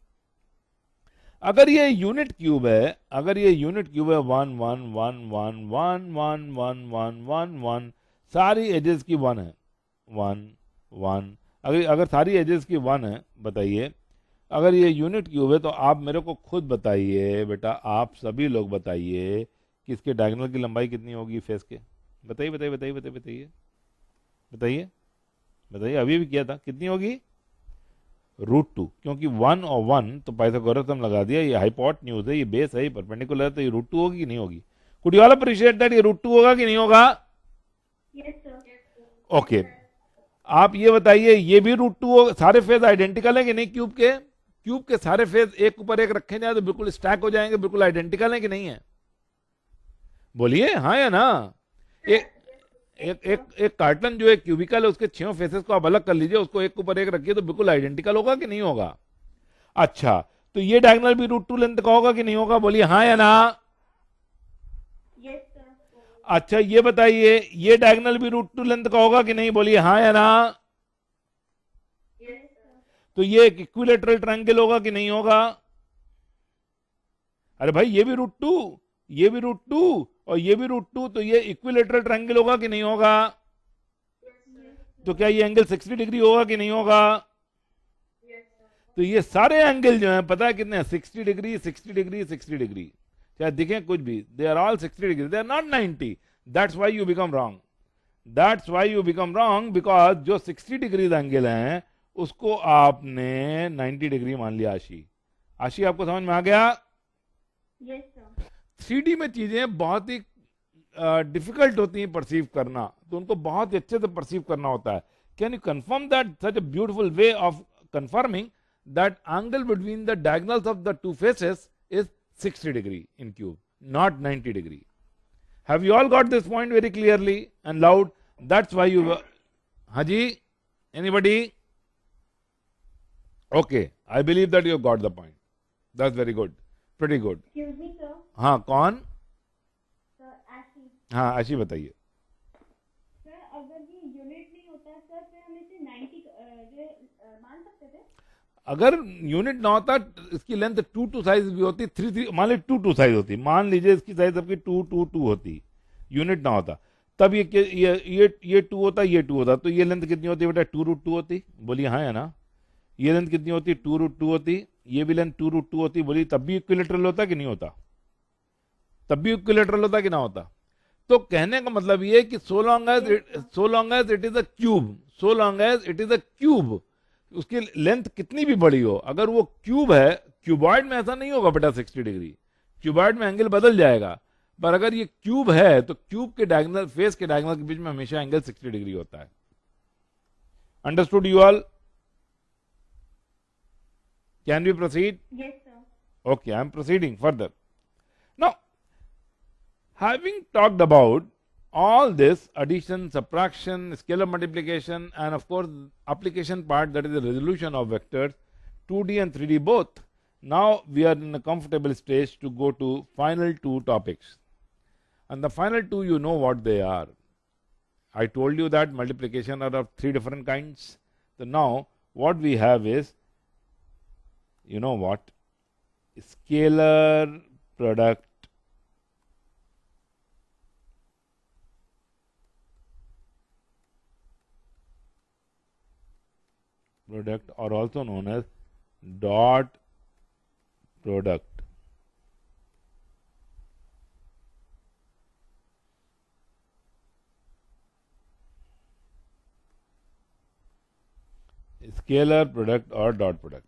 अगर ये यूनिट क्यूब है, अगर ये यूनिट क्यूब है 1 1 1 1 1 1 1 1 1 1, सारी एजेस की 1 है, 1 1, अगर सारी एजेस की 1 है, बताइए अगर ये यूनिट क्यूब है तो आप मेरे को खुद बताइए बेटा, आप सभी लोग बताइए कि इसके डायगोनल की लंबाई कितनी होगी फेस के? बताइए बताइए बताइए बताइए बताइए बताइए बताइए, अभी भी किया था, कितनी होगी? √2, क्योंकि 1 और 1 तो पाइथागोरस लगा दिया, ये हाइपोटेन्यूज है, ये बेस है, ये परपेंडिकुलर है, तो ये √2 होगी कि नहीं होगी? Could you all appreciate that ये √2 होगा कि नहीं होगा? Yes, sir. ओके, आप ये बताइए, ये भी √2 होगा? सारे फेज आइडेंटिकल है कि नहीं क्यूब के? क्यूब के सारे फेज एक ऊपर एक रखे जाए तो बिल्कुल स्टैक हो जाएंगे, बिल्कुल आइडेंटिकल है कि नहीं है? बोलिए हाँ या ना। एक एक एक एक कार्टन जो है क्यूबिकल है, उसके 6 फेसेस को आप अलग कर लीजिए, उसको एक ऊपर एक रखिए तो बिल्कुल आइडेंटिकल होगा कि नहीं होगा? अच्छा, तो ये डायगोनल भी √2 लेंथ का होगा कि नहीं होगा? बोलिए हाँ या ना। Yes, sir. अच्छा, ये बताइए, ये डायगोनल भी √2 लेंथ का होगा कि नहीं? बोलिए हाँ या ना। Yes, sir. तो ये एक इक्विलेटरल ट्रायंगल होगा कि नहीं होगा? अरे भाई, ये भी √2, ये भी √2 और ये भी √2, तो ये इक्विलेटरल ट्रायंगल होगा कि नहीं होगा? तो क्या ये एंगल 60 डिग्री होगा कि नहीं होगा? तो ये सारे एंगल जो हैं, पता है कितने हैं? 60 डिग्री, 60 डिग्री, 60 डिग्री, चाहे दिखें कुछ भी, they are all 60 degree, they are not 90। That's why you become wrong, that's why you become wrong, because जो 60 डिग्री एंगल हैं उसको आपने 90 डिग्री मान लिया। आशी, आशी आपको समझ में आ गया? Yes, sir. 3D में चीजें बहुत ही डिफिकल्ट होती हैं परसीव करना, तो उनको बहुत ही अच्छे से परसीव करना होता है। Can you confirm that such a beautiful way of confirming that angle between the diagonals of the two faces is 60 degree in cube, not 90 degree? Have you all got this point very clearly and loud? That's why you, हाँ जी, anybody? Okay, I believe that you got the point, that's very good, pretty good. Excuse me, sir. हाँ, कौन? Sir, Ashley. हाँ, आशी बताइए। Sir, अगर ये unit नहीं होता सर, फिर हम इसे 90 मान सकते थे? अगर यूनिट ना होता, इसकी लेंथ 2 साइज भी होती, 3 मान लीजिए 2 साइज होती, मान लीजिए इसकी साइज आपकी 2 होती, यूनिट ना होता, तब ये 2 होता, ये 2 होता, तो ये लेंथ कितनी होती बेटा? 2√2 होती। बोलिए हाँ या ना। ये लेंथ कितनी होती? 2√2 होती। ये भी लेंथ 2√2 होती। बोलिए तब भी इक्विलेटरल होता कि नहीं होता? तब भी इक्विलेटरल होता कि ना होता? तो कहने का मतलब ये है कि so long as it is a cube, so long as it is a cube, उसकी लेंथ कितनी भी बड़ी हो, अगर वो क्यूब है, क्यूबॉइड में ऐसा नहीं होगा बेटा 60 डिग्री, क्यूबॉइड में एंगल बदल जाएगा, पर अगर ये क्यूब है तो क्यूब के डायगोनल, फेस के डायगोनल के बीच में हमेशा एंगल 60 डिग्री होता है। Understood you all? Can we proceed? Yes, sir. Okay, I am proceeding further. Now, having talked about all this addition, subtraction, scalar multiplication, and of course application part, that is the resolution of vectors 2D and 3D both, now we are in a comfortable stage to go to final 2 topics, and the final 2 you know what they are. I told you that multiplication are of 3 different kinds. So now what we have is, you know what, scalar product or also known as dot product. Scalar product or dot product.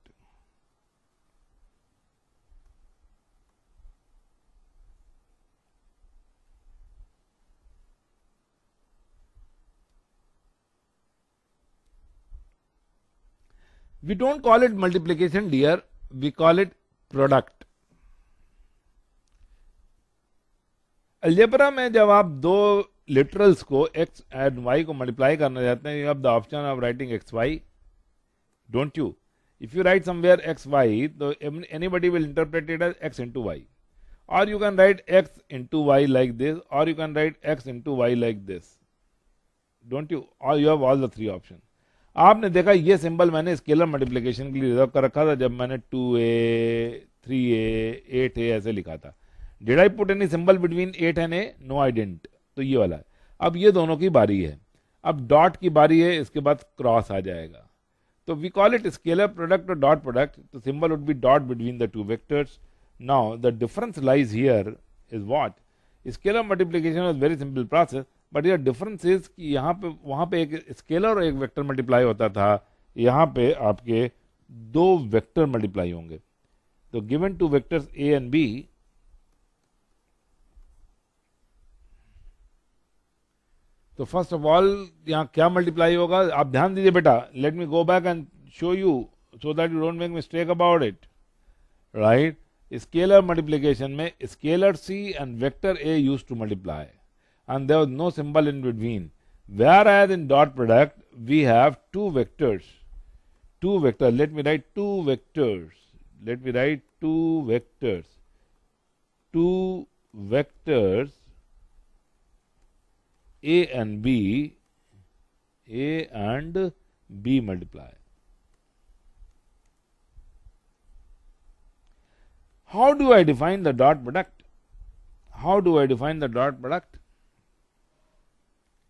We don't call it multiplication, dear, we call it product. Algebra में जब आप दो literals को x and y को multiply करना चाहते हैं, you have the option of writing xy, don't you? If you write somewhere xy, तो anybody will interpret it as x into y, or you can write x into y like this, or you can write x into y like this, don't you? Or you have all the 3 options. आपने देखा ये symbol मैंने scalar multiplication के लिए reserve कर रखा था जब मैंने 2a, 3a, 8a ऐसे लिखा था. Did I put any symbol between 8 and a? No, I didn't. तो ये वाला है. अब ये दोनों की बारी है. अब डॉट की बारी है, इसके बाद क्रॉस आ जाएगा. तो we call it scalar product और डॉट प्रोडक्ट. तो symbol would be dot between the two vectors. Now the difference lies here is what? Scalar multiplication is very simple process, but यह डिफरेंस इज कि यहाँ पे वहां पे एक scalar और एक वेक्टर मल्टीप्लाई होता था, यहाँ पे आपके दो वेक्टर मल्टीप्लाई होंगे. तो given two vectors a and b, तो फर्स्ट ऑफ ऑल यहाँ क्या मल्टीप्लाई होगा, आप ध्यान दीजिए बेटा. Let me go back and show you so that you don't make mistake about it. Right, scalar multiplication में scalar c and vector a used to multiply and there was no symbol in between, whereas in dot product we have two vectors. Let me write two vectors. Two vectors a and b multiply. How do I define the dot product?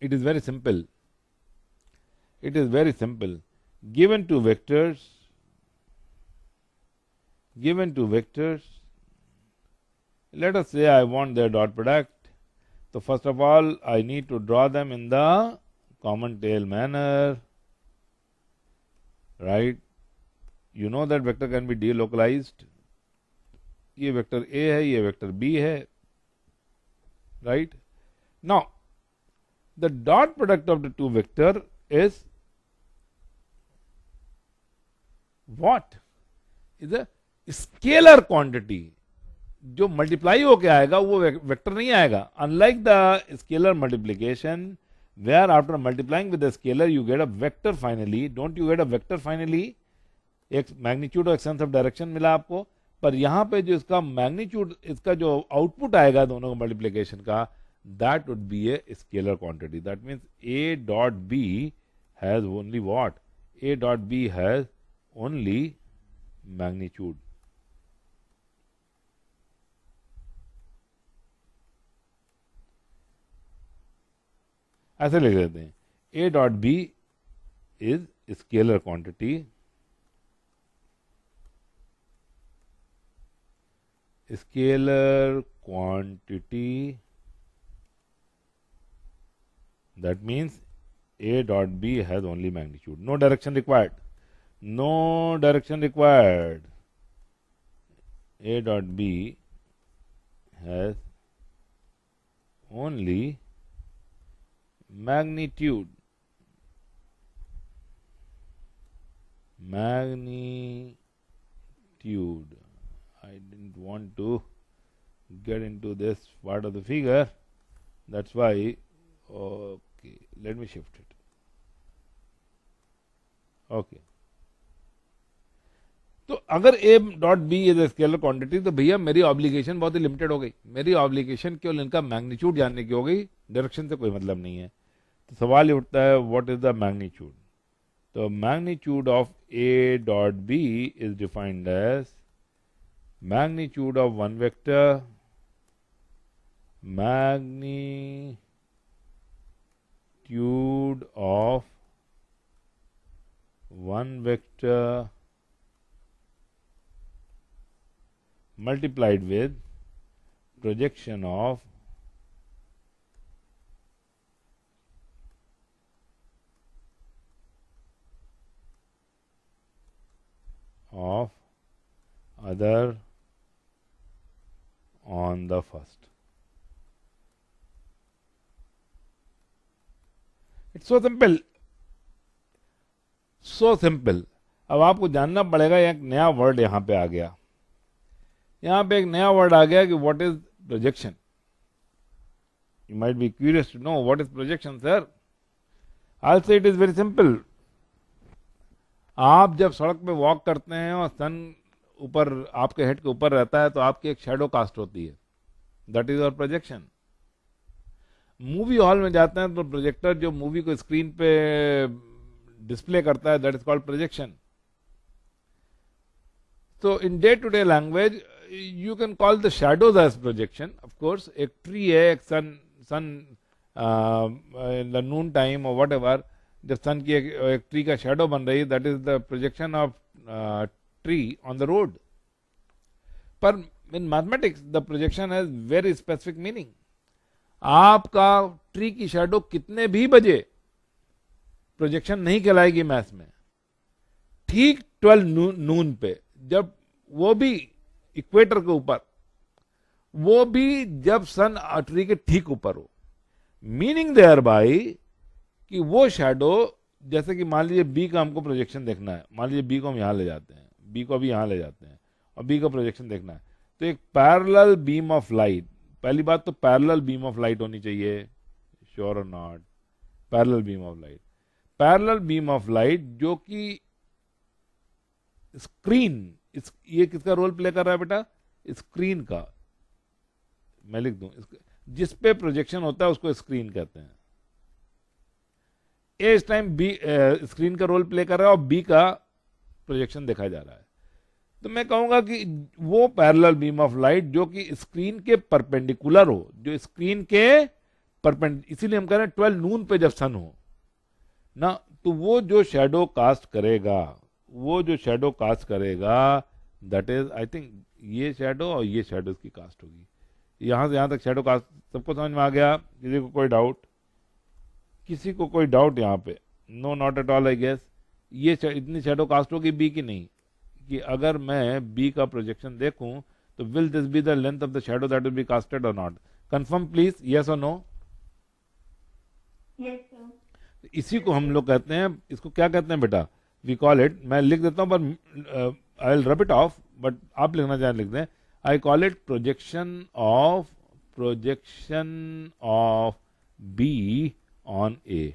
It is very simple. Given two vectors, let us say I want their dot product. So first of all, I need to draw them in the common tail manner. Right? You know that vector can be delocalized. ये vector A है, ये vector B है. Right? Now, the dot product of the two vector is what? Is a scalar quantity. जो multiply होके आएगा वो vector नहीं आएगा. Unlike the scalar multiplication, where after multiplying with the scalar you get a vector finally. Don't you get a vector finally? एक magnitude और expanse of direction मिला आपको, पर यहां पे जो इसका मैग्नीट्यूड, इसका जो आउटपुट आएगा दोनों मल्टीप्लिकेशन का, that would be a scalar quantity. That means A dot B has only what? A dot B has only magnitude. ऐसे लिख देते हैं, A dot B is scalar quantity. That means A dot B has only magnitude. No direction required. A dot B has only magnitude. I didn't want to get into this part of the figure. That's why. Okay, let me shift it. Okay. तो अगर A dot B is a scalar quantity, तो भैया मेरी obligation बहुत ही limited हो गई. मेरी obligation केवल इनका मैग्नीट्यूड जानने की हो गई, डायरेक्शन से कोई मतलब नहीं है. तो सवाल ये उठता है, व्हाट इज द मैग्नीट्यूड? तो magnitude of A dot B is defined as magnitude of one vector, magnitude of one vector multiplied with projection of other on the first. It's so simple. अब आपको जानना पड़ेगा, एक नया word यहां पे आ गया. यहां पे एक नया वर्ड आ गया कि what is projection. You might be curious to know what is projection sir. I say it is very simple. आप जब सड़क पे वॉक करते हैं और सन ऊपर आपके हेड के ऊपर रहता है, तो आपकी एक शैडो कास्ट होती है. That is our projection. Movie hall में जाते हैं तो प्रोजेक्टर जो मूवी को स्क्रीन पे डिस्प्ले करता है, दैट इज कॉल्ड प्रोजेक्शन. तो in day to day language you can call the shadows as projection. Of course एक ट्री है, एक sun in the noon time or whatever, जब सन की एक ट्री का शैडो बन रही है, that is the projection of tree on the road. But in mathematics the projection has very specific meaning. आपका ट्री की शैडो कितने भी बजे प्रोजेक्शन नहीं कहलाएगी मैथ्स में। ठीक 12 नून पे, जब वो भी इक्वेटर के ऊपर, वो भी जब सन ट्री के ठीक ऊपर हो, मीनिंग देयर बाई कि वो शैडो, जैसे कि मान लीजिए बी का हमको प्रोजेक्शन देखना है, मान लीजिए बी को हम यहां ले जाते हैं, बी को अभी यहां ले जाते हैं और बी का प्रोजेक्शन देखना है, तो एक पैरेलल बीम ऑफ लाइट, पहली बात तो पैरेलल बीम ऑफ लाइट होनी चाहिए, श्योर और not, parallel beam of light, parallel beam of light जो कि स्क्रीन, ये किसका रोल प्ले कर रहा है बेटा, स्क्रीन का, मैं लिख दूं, जिस पे प्रोजेक्शन होता है उसको स्क्रीन कहते हैं। ए इस टाइम बी स्क्रीन का रोल प्ले कर रहा है और बी का प्रोजेक्शन देखा जा रहा है, तो मैं कहूंगा कि वो पैरेलल बीम ऑफ लाइट जो कि स्क्रीन के परपेंडिकुलर हो, जो स्क्रीन के इसीलिए हम कह रहे हैं 12 नून पे जब सन हो ना, तो वो जो शैडो कास्ट करेगा, वो जो शैडो कास्ट करेगा, दैट इज आई थिंक ये शैडो और ये शैडो की कास्ट होगी। यहां से यहां तक शैडो कास्ट सबको समझ में आ गया? किसी को कोई डाउट? किसी को कोई डाउट यहाँ पे? No, not at all I guess. ये इतनी शैडो कास्ट होगी बी की नहीं, कि अगर मैं बी का प्रोजेक्शन देखूं तो will this be the length of the shadow that will be casted और नॉट? कंफर्म प्लीज, यस और नो? Yes sir. इसी को हम लोग कहते हैं, इसको क्या कहते हैं बेटा? वी कॉल इट, मैं लिख देता हूं पर I will rub it off, but आप लिखना चाहें लिख दें। I call it projection of b on a.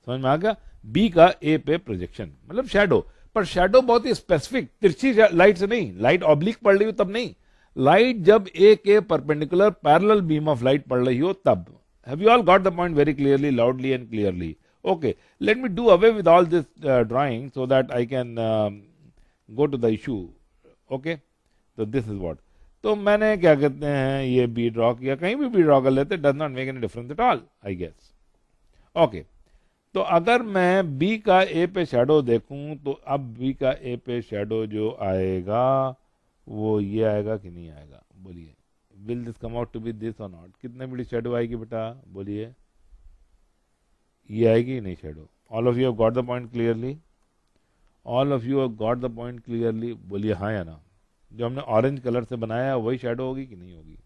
समझ में आ गया? बी का ए पे प्रोजेक्शन मतलब शैडो, पर शैडो बहुत ही स्पेसिफिक, तिरछी लाइट से नहीं, लाइट ऑब्लिक पड़ रही हो तब नहीं, लाइट जब ए के perpendicular parallel beam of light पड़ रही हो तब। Have you all got the point very clearly, loudly and clearly? Okay, let me do away with all this drawing so that I can go to the issue. Okay, so this is what. तो मैंने क्या कहते हैं ये B draw किया, कहीं भी B draw कर लेते, does not make any difference at all I guess. Okay, तो अगर मैं बी का ए पे शैडो देखूं तो अब बी का ए पे शैडो जो आएगा वो ये आएगा कि नहीं आएगा? बोलिए, will this come out to be this और नॉट? कितने बड़ी शैडो आएगी बेटा? बोलिए, ये आएगी कि नहीं shadow? All of you have got the point clearly? All of you have got the point clearly? बोलिए हाँ या ना। जो हमने ऑरेंज कलर से बनाया है वही शैडो होगी कि नहीं होगी?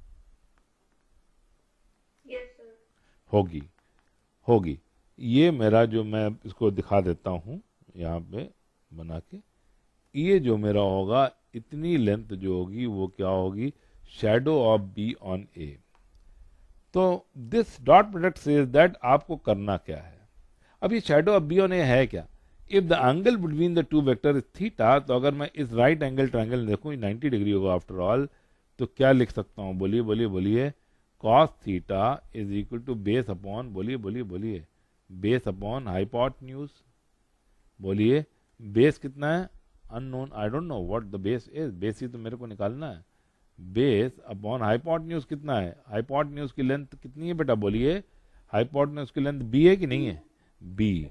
Yes sir. होगी, होगी। ये मेरा जो, मैं इसको दिखा देता हूं यहाँ पे बना के, ये जो मेरा होगा, इतनी लेंथ जो होगी वो क्या होगी? शैडो ऑफ बी ऑन ए। तो this dot product says that आपको करना क्या है? अब ये शैडो ऑफ बी ऑन ए है क्या? If the angle between the to vector is theta, तो अगर मैं इस राइट एंगल ट्रायंगल देखूं 90 डिग्री होगा आफ्टर ऑल, तो क्या लिख सकता हूं? बोलिए बोलिए बोलिए, cos theta is equal to base upon, बोलिए बोलिए बोलिए, बेस अपॉन हाइपोटेन्यूज। बोलिए, बेस कितना है? Unknown, I don't know what the base is, base ही तो मेरे को निकालना है। बेस अपॉन हाइपोटेन्यूज कितना है? हाइपोटेन्यूज की लेंथ कितनी है बेटा? बोलिए, हाइपोटेन्यूज की लेंथ बी है कि नहीं है? बी।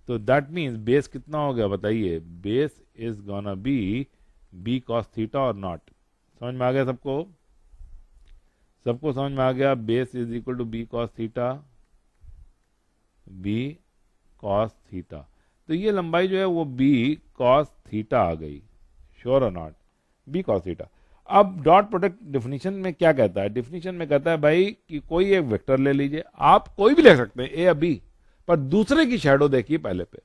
तो दैट मीन्स बेस कितना हो गया बताइए? Base is gonna be B cos theta और नॉट? समझ में आ गया सबको? सबको समझ में आ गया? Base is equal to B cos theta, B cos theta. तो ये लंबाई जो है वो बी कॉस थीटा आ गई, श्योर और नॉट? B cos theta. अब डॉट प्रोडक्ट डेफिनेशन में क्या कहता है? डेफिनेशन में कहता है भाई कि कोई एक वेक्टर ले लीजिए, आप कोई भी ले सकते हैं, ए या बी, पर दूसरे की शैडो देखिए पहले पे।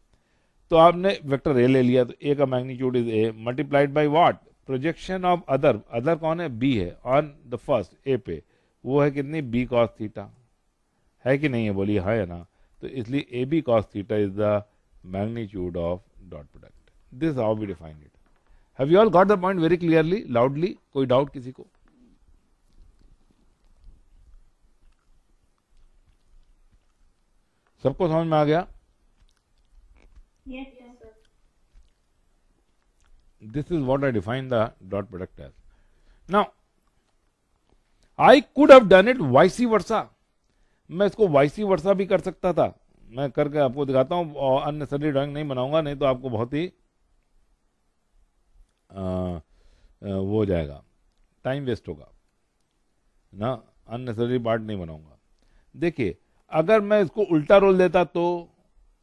तो आपने वेक्टर ए ले लिया, तो ए का magnitude is a multiplied by what? Projection of other, other कौन है? बी है, ऑन द फर्स्ट ए पे, वो है कितनी? B cos theta. है कि नहीं है? बोलिए हाँ या ना। तो इसलिए A B cos theta is the magnitude of dot product. This how we define it. Have you all got the point very clearly, loudly? कोई डाउट किसी को? सबको समझ में आ गया? Yes sir. This is what I define the dot product as. Now, I could have done it vice versa. मैं इसको वाइसी वर्सा भी कर सकता था। मैं करके आपको दिखाता हूं, और अननेसेसरी ड्राइंग नहीं बनाऊंगा, नहीं तो आपको बहुत ही वो हो जाएगा, टाइम वेस्ट होगा ना, अननेसेसरी पार्ट नहीं बनाऊंगा। देखिए, अगर मैं इसको उल्टा रोल देता तो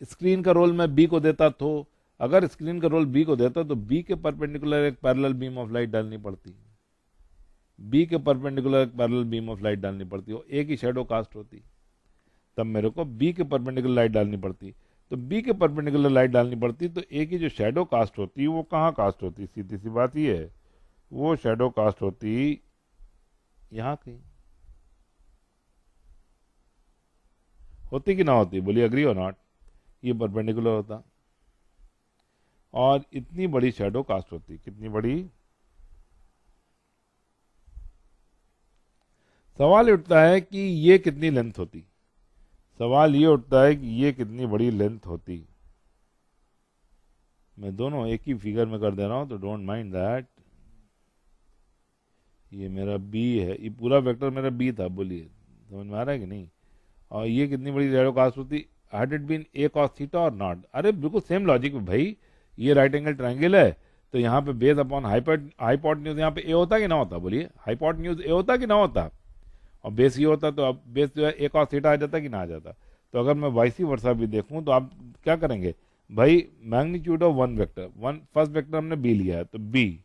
स्क्रीन का रोल मैं बी को देता, तो अगर स्क्रीन का रोल बी को देता तो बी के परपेंडिकुलर एक पैरेलल बीम ऑफ लाइट डालनी पड़ती, बी के परपेंडिकुलर एक पैरेलल बीम ऑफ लाइट डालनी पड़ती, वो एक ही शेडो कास्ट होती, तब मेरे को बी के परपेंडिकुलर लाइट डालनी पड़ती। तो बी के परपेंडिकुलर लाइट डालनी पड़ती तो ए की जो शेडो कास्ट होती वो कहाँ कास्ट होती, सीधी सी बात ये है, वो शेडो कास्ट होती यहाँ कहीं, होती कि ना होती, बोलिए अग्री और नॉट, ये परपेंडिकुलर होता और इतनी बड़ी शेडो कास्ट होती, कितनी बड़ी। सवाल उठता है कि ये कितनी लेंथ होती, सवाल ये उठता है कि ये कितनी बड़ी लेंथ होती। मैं दोनों एक ही फिगर में कर दे रहा हूं तो डोंट माइंड दैट। ये मेरा बी है, ये पूरा वेक्टर मेरा बी था, बोलिए समझ में आ रहा है कि नहीं। और ये कितनी बड़ी शेडो कास्ट होती, had it been A cos theta और नॉट। अरे बिल्कुल सेम लॉजिक में भाई, ये राइट एंगल ट्रायंगल है तो यहाँ पे बेस अपॉन हाइपोटेन्यूज यहाँ पे ए होता कि ना होता, बोलिए हाइपोटेन्यूज ए होता कि ना होता, और बेस ये होता तो अब बेस जो है ए कॉस थीटा आ जाता कि ना आ जाता। तो अगर मैं वाइसी वर्सा भी देखूं तो आप क्या करेंगे भाई, magnitude of one vector, one first vector हमने बी लिया है तो b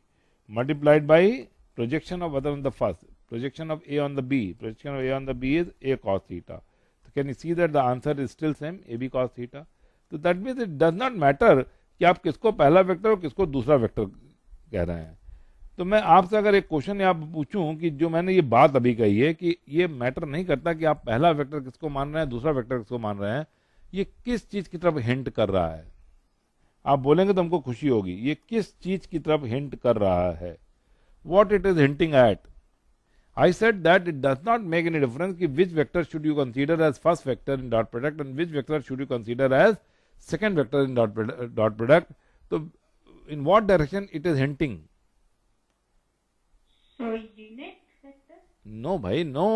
multiplied by projection of other on the first, projection of a on the b, projection of a on the b is a cos theta. तो can you see that the answer is still same, a B cos theta. तो that means it does not matter कि आप किसको पहला vector और किसको दूसरा vector कह रहे हैं। तो मैं आपसे अगर एक क्वेश्चन यहाँ पूछूं कि जो मैंने ये बात अभी कही है कि ये मैटर नहीं करता कि आप पहला वेक्टर किसको मान रहे हैं, दूसरा वेक्टर किसको मान रहे हैं, ये किस चीज की तरफ हिंट कर रहा है, आप बोलेंगे तो हमको खुशी होगी, ये किस चीज की तरफ हिंट कर रहा है, what it is hinting at. I said that it does not make any difference कि which vector should you consider as first vector in dot product and which vector should you consider as second vector in dot product. So in what direction it is hinting? So unit vector? No भाई no,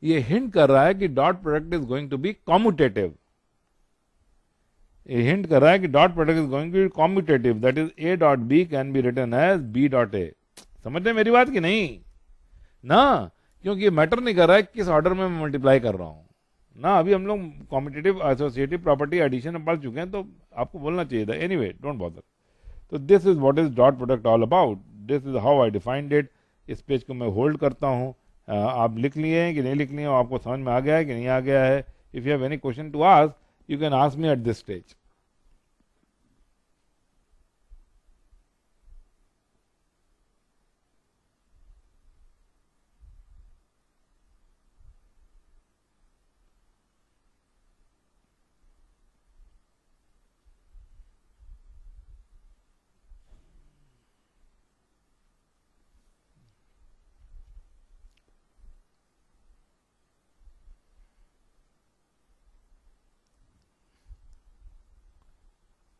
ये hint कर रहा है कि dot product is going to be commutative, ये hint कर रहा है कि dot product is going to be commutative, that is A dot B can be written as B dot A. समझ रहे मेरी बात कि नहीं ना, क्योंकि ये मैटर नहीं कर रहा है किस ऑर्डर में मैं मल्टीप्लाई कर रहा हूं ना। अभी हम लोग कॉम्पिटिटिव एसोसिएटिव प्रॉपर्टी एडिशन में पढ़ चुके हैं तो आपको बोलना चाहिए था, एनीवे डोंट बॉदर। तो this is what is dot product all about, this is how I defined it. इस पेज को मैं होल्ड करता हूं, आप लिख लिए हैं कि नहीं लिख लिए, आपको समझ में आ गया है कि नहीं आ गया है। If you have any question to ask you can ask me at this stage.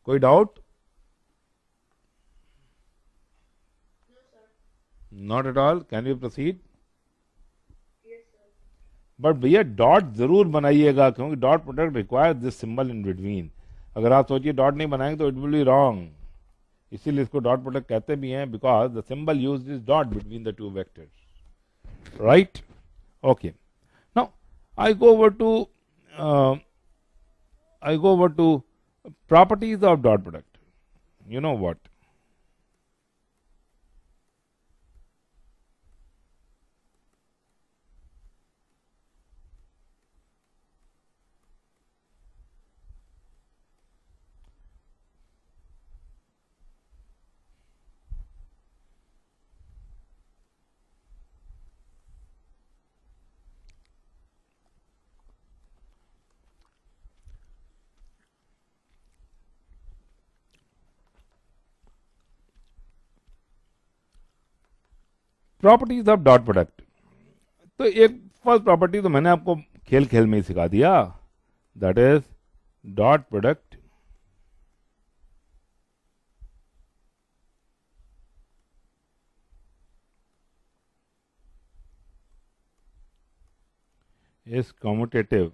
कोई doubt? Not at all, can you proceed? But भैया डॉट जरूर बनाइएगा क्योंकि dot product require this symbol in between. अगर आप सोचिए डॉट नहीं बनाएंगे तो इट विल बी रॉन्ग, इसीलिए इसको डॉट प्रोडक्ट कहते भी हैं, because the symbol used is dot between the two vectors, right. Okay, now I go over to properties of dot product. You know what? Properties of dot product. तो एक first property तो मैंने आपको खेल खेल में ही सिखा दिया, that is dot product is commutative.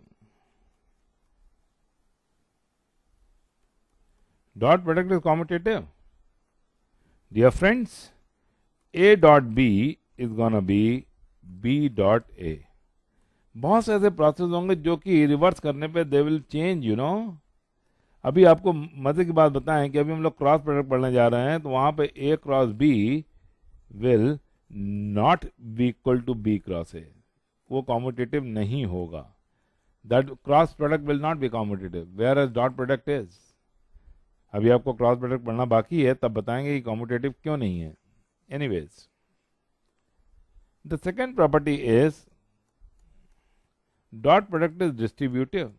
Dot product is commutative. Dear friends, A dot B is gonna be B dot A. बहुत से ऐसे प्रोसेस होंगे जो कि रिवर्स करने पे they will change, you know. अभी आपको मजे की बात बताएं कि अभी हम लोग क्रॉस प्रोडक्ट पढ़ने जा रहे हैं, तो वहां पे a cross b will not be equal to b cross a, वो कॉम्पिटिटिव नहीं होगा। That cross product will not be competitive, whereas dot product is. अभी आपको क्रॉस प्रोडक्ट पढ़ना बाकी है, तब बताएंगे कि कॉम्पिटिटिव क्यों नहीं है। Anyways, the second property is dot product is distributive.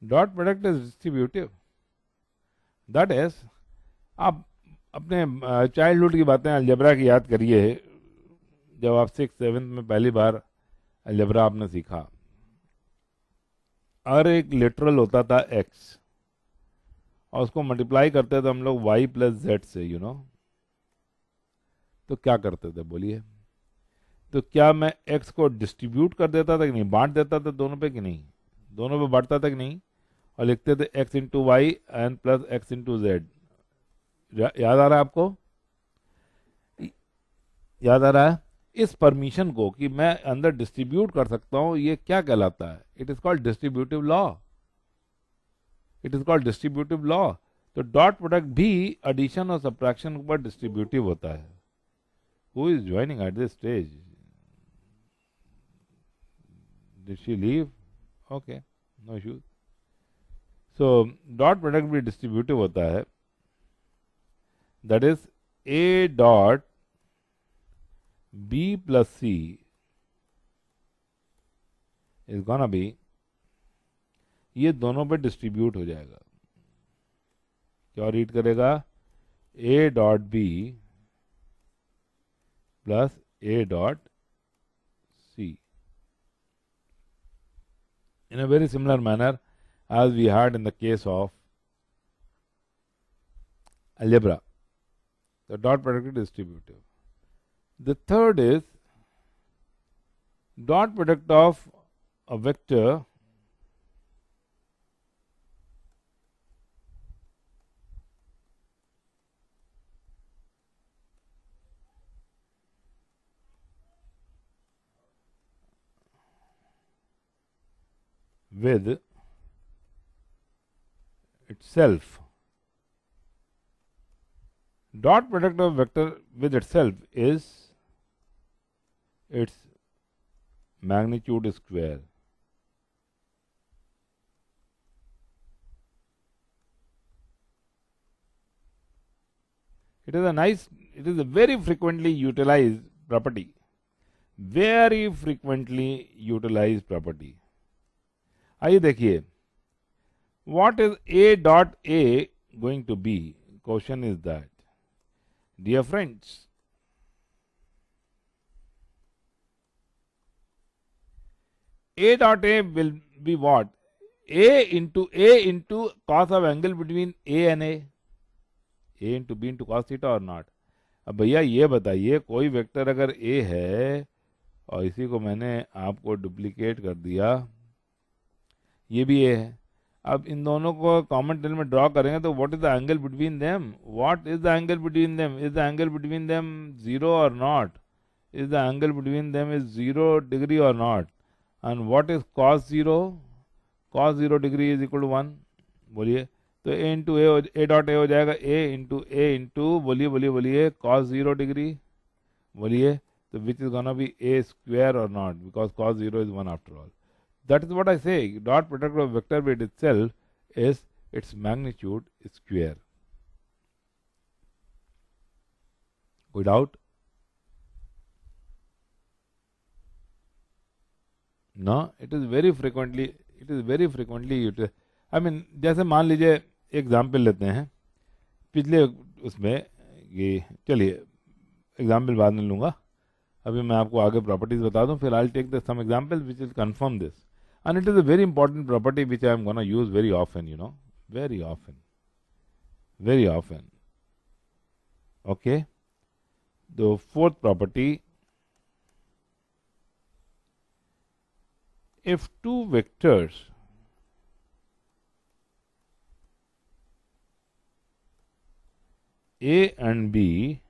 Dot product is distributive. That is, आप अपने चाइल्डहुड की बातें अलजेब्रा की याद करिए, जब आप 6th-7th में पहली बार अलजेब्रा आपने सीखा, और एक लिटरल होता था x, और उसको मल्टीप्लाई करते थे हम लोग y प्लस जेड से, यू नो। तो क्या करते थे बोलिए? तो क्या मैं x को डिस्ट्रीब्यूट कर देता था कि नहीं, बांट देता था दोनों पे कि नहीं? दोनों पे बांटता था कि नहीं? और लिखते थे x into y and plus x into z. याद आ रहा है आपको? याद आ रहा है? इस परमिशन को कि मैं अंदर डिस्ट्रीब्यूट कर सकता हूं, ये क्या कहलाता है? It is called distributive law. It is called distributive law. तो डॉट प्रोडक्ट भी एडिशन और सब्ट्रैक्शन के ऊपर डिस्ट्रीब्यूटिव होता है। Who is joining at this stage? Did she leave? Okay, no issues. So dot product भी डिस्ट्रीब्यूटिव होता है। That is A dot B plus C is gonna be, ये दोनों पे डिस्ट्रीब्यूट हो जाएगा। क्या रीड करेगा? A dot B plus A dot C, in a very similar manner as we had in the case of algebra. The dot product is distributive. The third is dot product of a vector with itself. Dot product of vector with itself is its magnitude square. It is a very frequently utilized property. Very frequently utilized property. आइए देखिए, what is A dot A going to be? Question is that. Dear friends, A dot A will be what? A into cos of angle between A and A. A into B into cos theta or not? अब भैया ये बताइए, कोई vector अगर A है और इसी को मैंने आपको डुप्लीकेट कर दिया, ये भी A है, अब इन दोनों को कॉमन टेल में ड्रॉ करेंगे तो what is the angle between them? What is the angle between them? Is the angle between them 0 or not? Is the angle between them is 0 degree और not? And what is cos 0? cos 0 degree is equal to 1। बोलिए, तो ए into A dot A हो जाएगा ए into बोलिए बोलिए बोलिए cos 0 degree. बोलिए, तो which is gonna be a square or not, because cos 0 इज 1 after all. That is what I say. Dot product of vector with itself is its magnitude square. कोई doubt? No, it is very frequently utilized. I mean, जैसे मान लीजिए example लेते हैं पिछले उसमें, ये चलिए एग्जाम्पल बाद में लूंगा, अभी मैं आपको आगे प्रॉपर्टीज बता दूं, फिर I take the some example which will confirm this. And it is a very important property which I am going to use very often, you know, very often. Okay. The fourth property, if two vectors A and B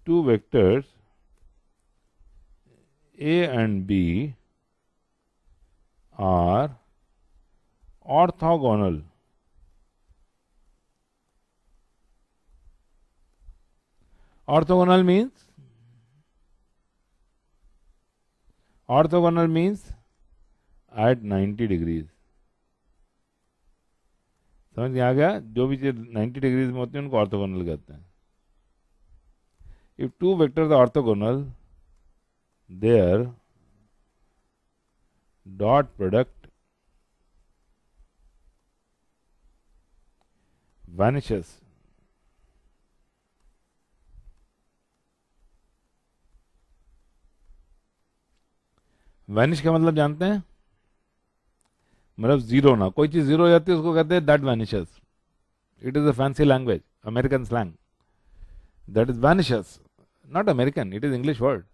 two vectors A and B are orthogonal. Orthogonal means at 90 degrees. समझ में आ गया? जो भी चीज 90 degrees में होती है उनको ऑर्थोगोनल कहते हैं. If two vectors are orthogonal, their dot product vanishes. Vanish का मतलब जानते हैं? मतलब जीरो ना, कोई चीज जीरो हो जाती है उसको कहते हैं that vanishes. It is a fancy language, American slang. That is vanishes, not American, it is English word.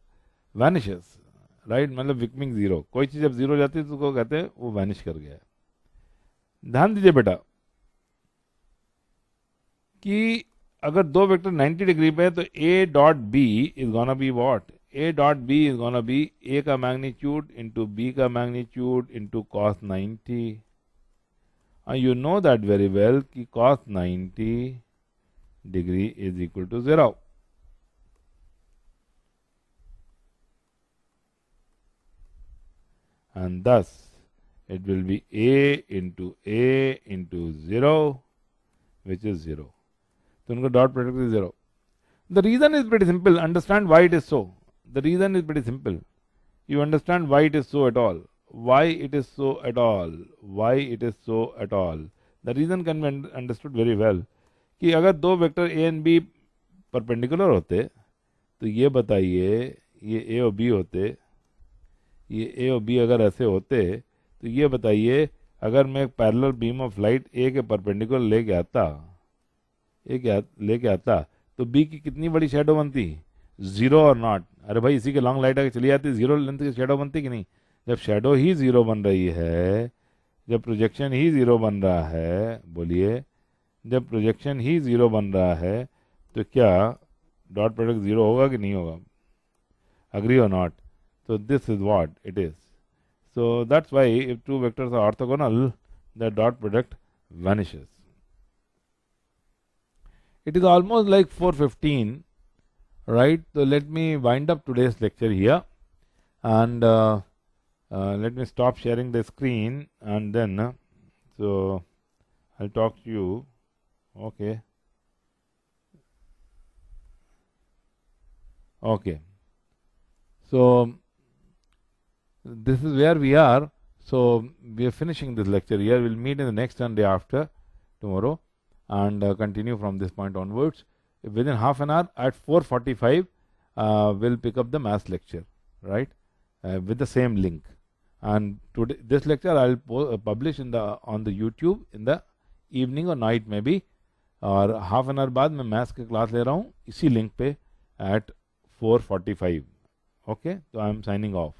Vanishes, right, मतलब बिकमिंग जीरो. कोई चीज जब जीरो हो जाती है तो उसको कहते हैं वो वैनिश कर गया है. ध्यान दीजिए बेटा कि अगर दो वेक्टर 90 डिग्री पे है तो A dot B is gonna be what? A dot B is gonna be A का magnitude into B का magnitude into cos 90. And you know that very well कि cos 90 degree is equal to 0. And thus it will be A into 0, which is 0. So उनका dot product is 0. The reason is pretty simple. Understand why it is so. The reason is pretty simple. You understand why it is so at all. Why it is so at all. Why it is so at all. The reason can be understood very well. कि अगर दो vector A and B perpendicular होते तो ये बताइए, ये A और B होते, ये A और B अगर ऐसे होते तो ये बताइए अगर मैं एक parallel beam of light A के परपेंडिकुलर लेके आता तो B की कितनी बड़ी शेडो बनती? जीरो और नॉट. अरे भाई इसी के लॉन्ग लाइट आगे चली जाती, जीरो लेंथ की शेडो बनती कि नहीं? जब शेडो ही जीरो बन रही है, जब प्रोजेक्शन ही जीरो बन रहा है, बोलिए, जब प्रोजेक्शन ही जीरो बन रहा है तो क्या डॉट प्रोडक्ट जीरो होगा कि नहीं होगा? अग्री और not? So this is what it is. So that's why if two vectors are orthogonal, the dot product vanishes. It is almost like 4:15. Right, so let me wind up today's lecture here, and let me stop sharing the screen, and then so I'll talk to you. Okay. Okay. So this is where we are. So we are finishing this lecture here. We'll meet in the next Sunday after tomorrow, and continue from this point onwards. Within half an hour at 4:45 we'll pick up the maths lecture, right, with the same link. And today this lecture I'll publish on the YouTube in the evening or night maybe, और half an hour बाद मैं maths की class ले रहा हूँ इसी link पे at 4:45. Okay, so I am signing off.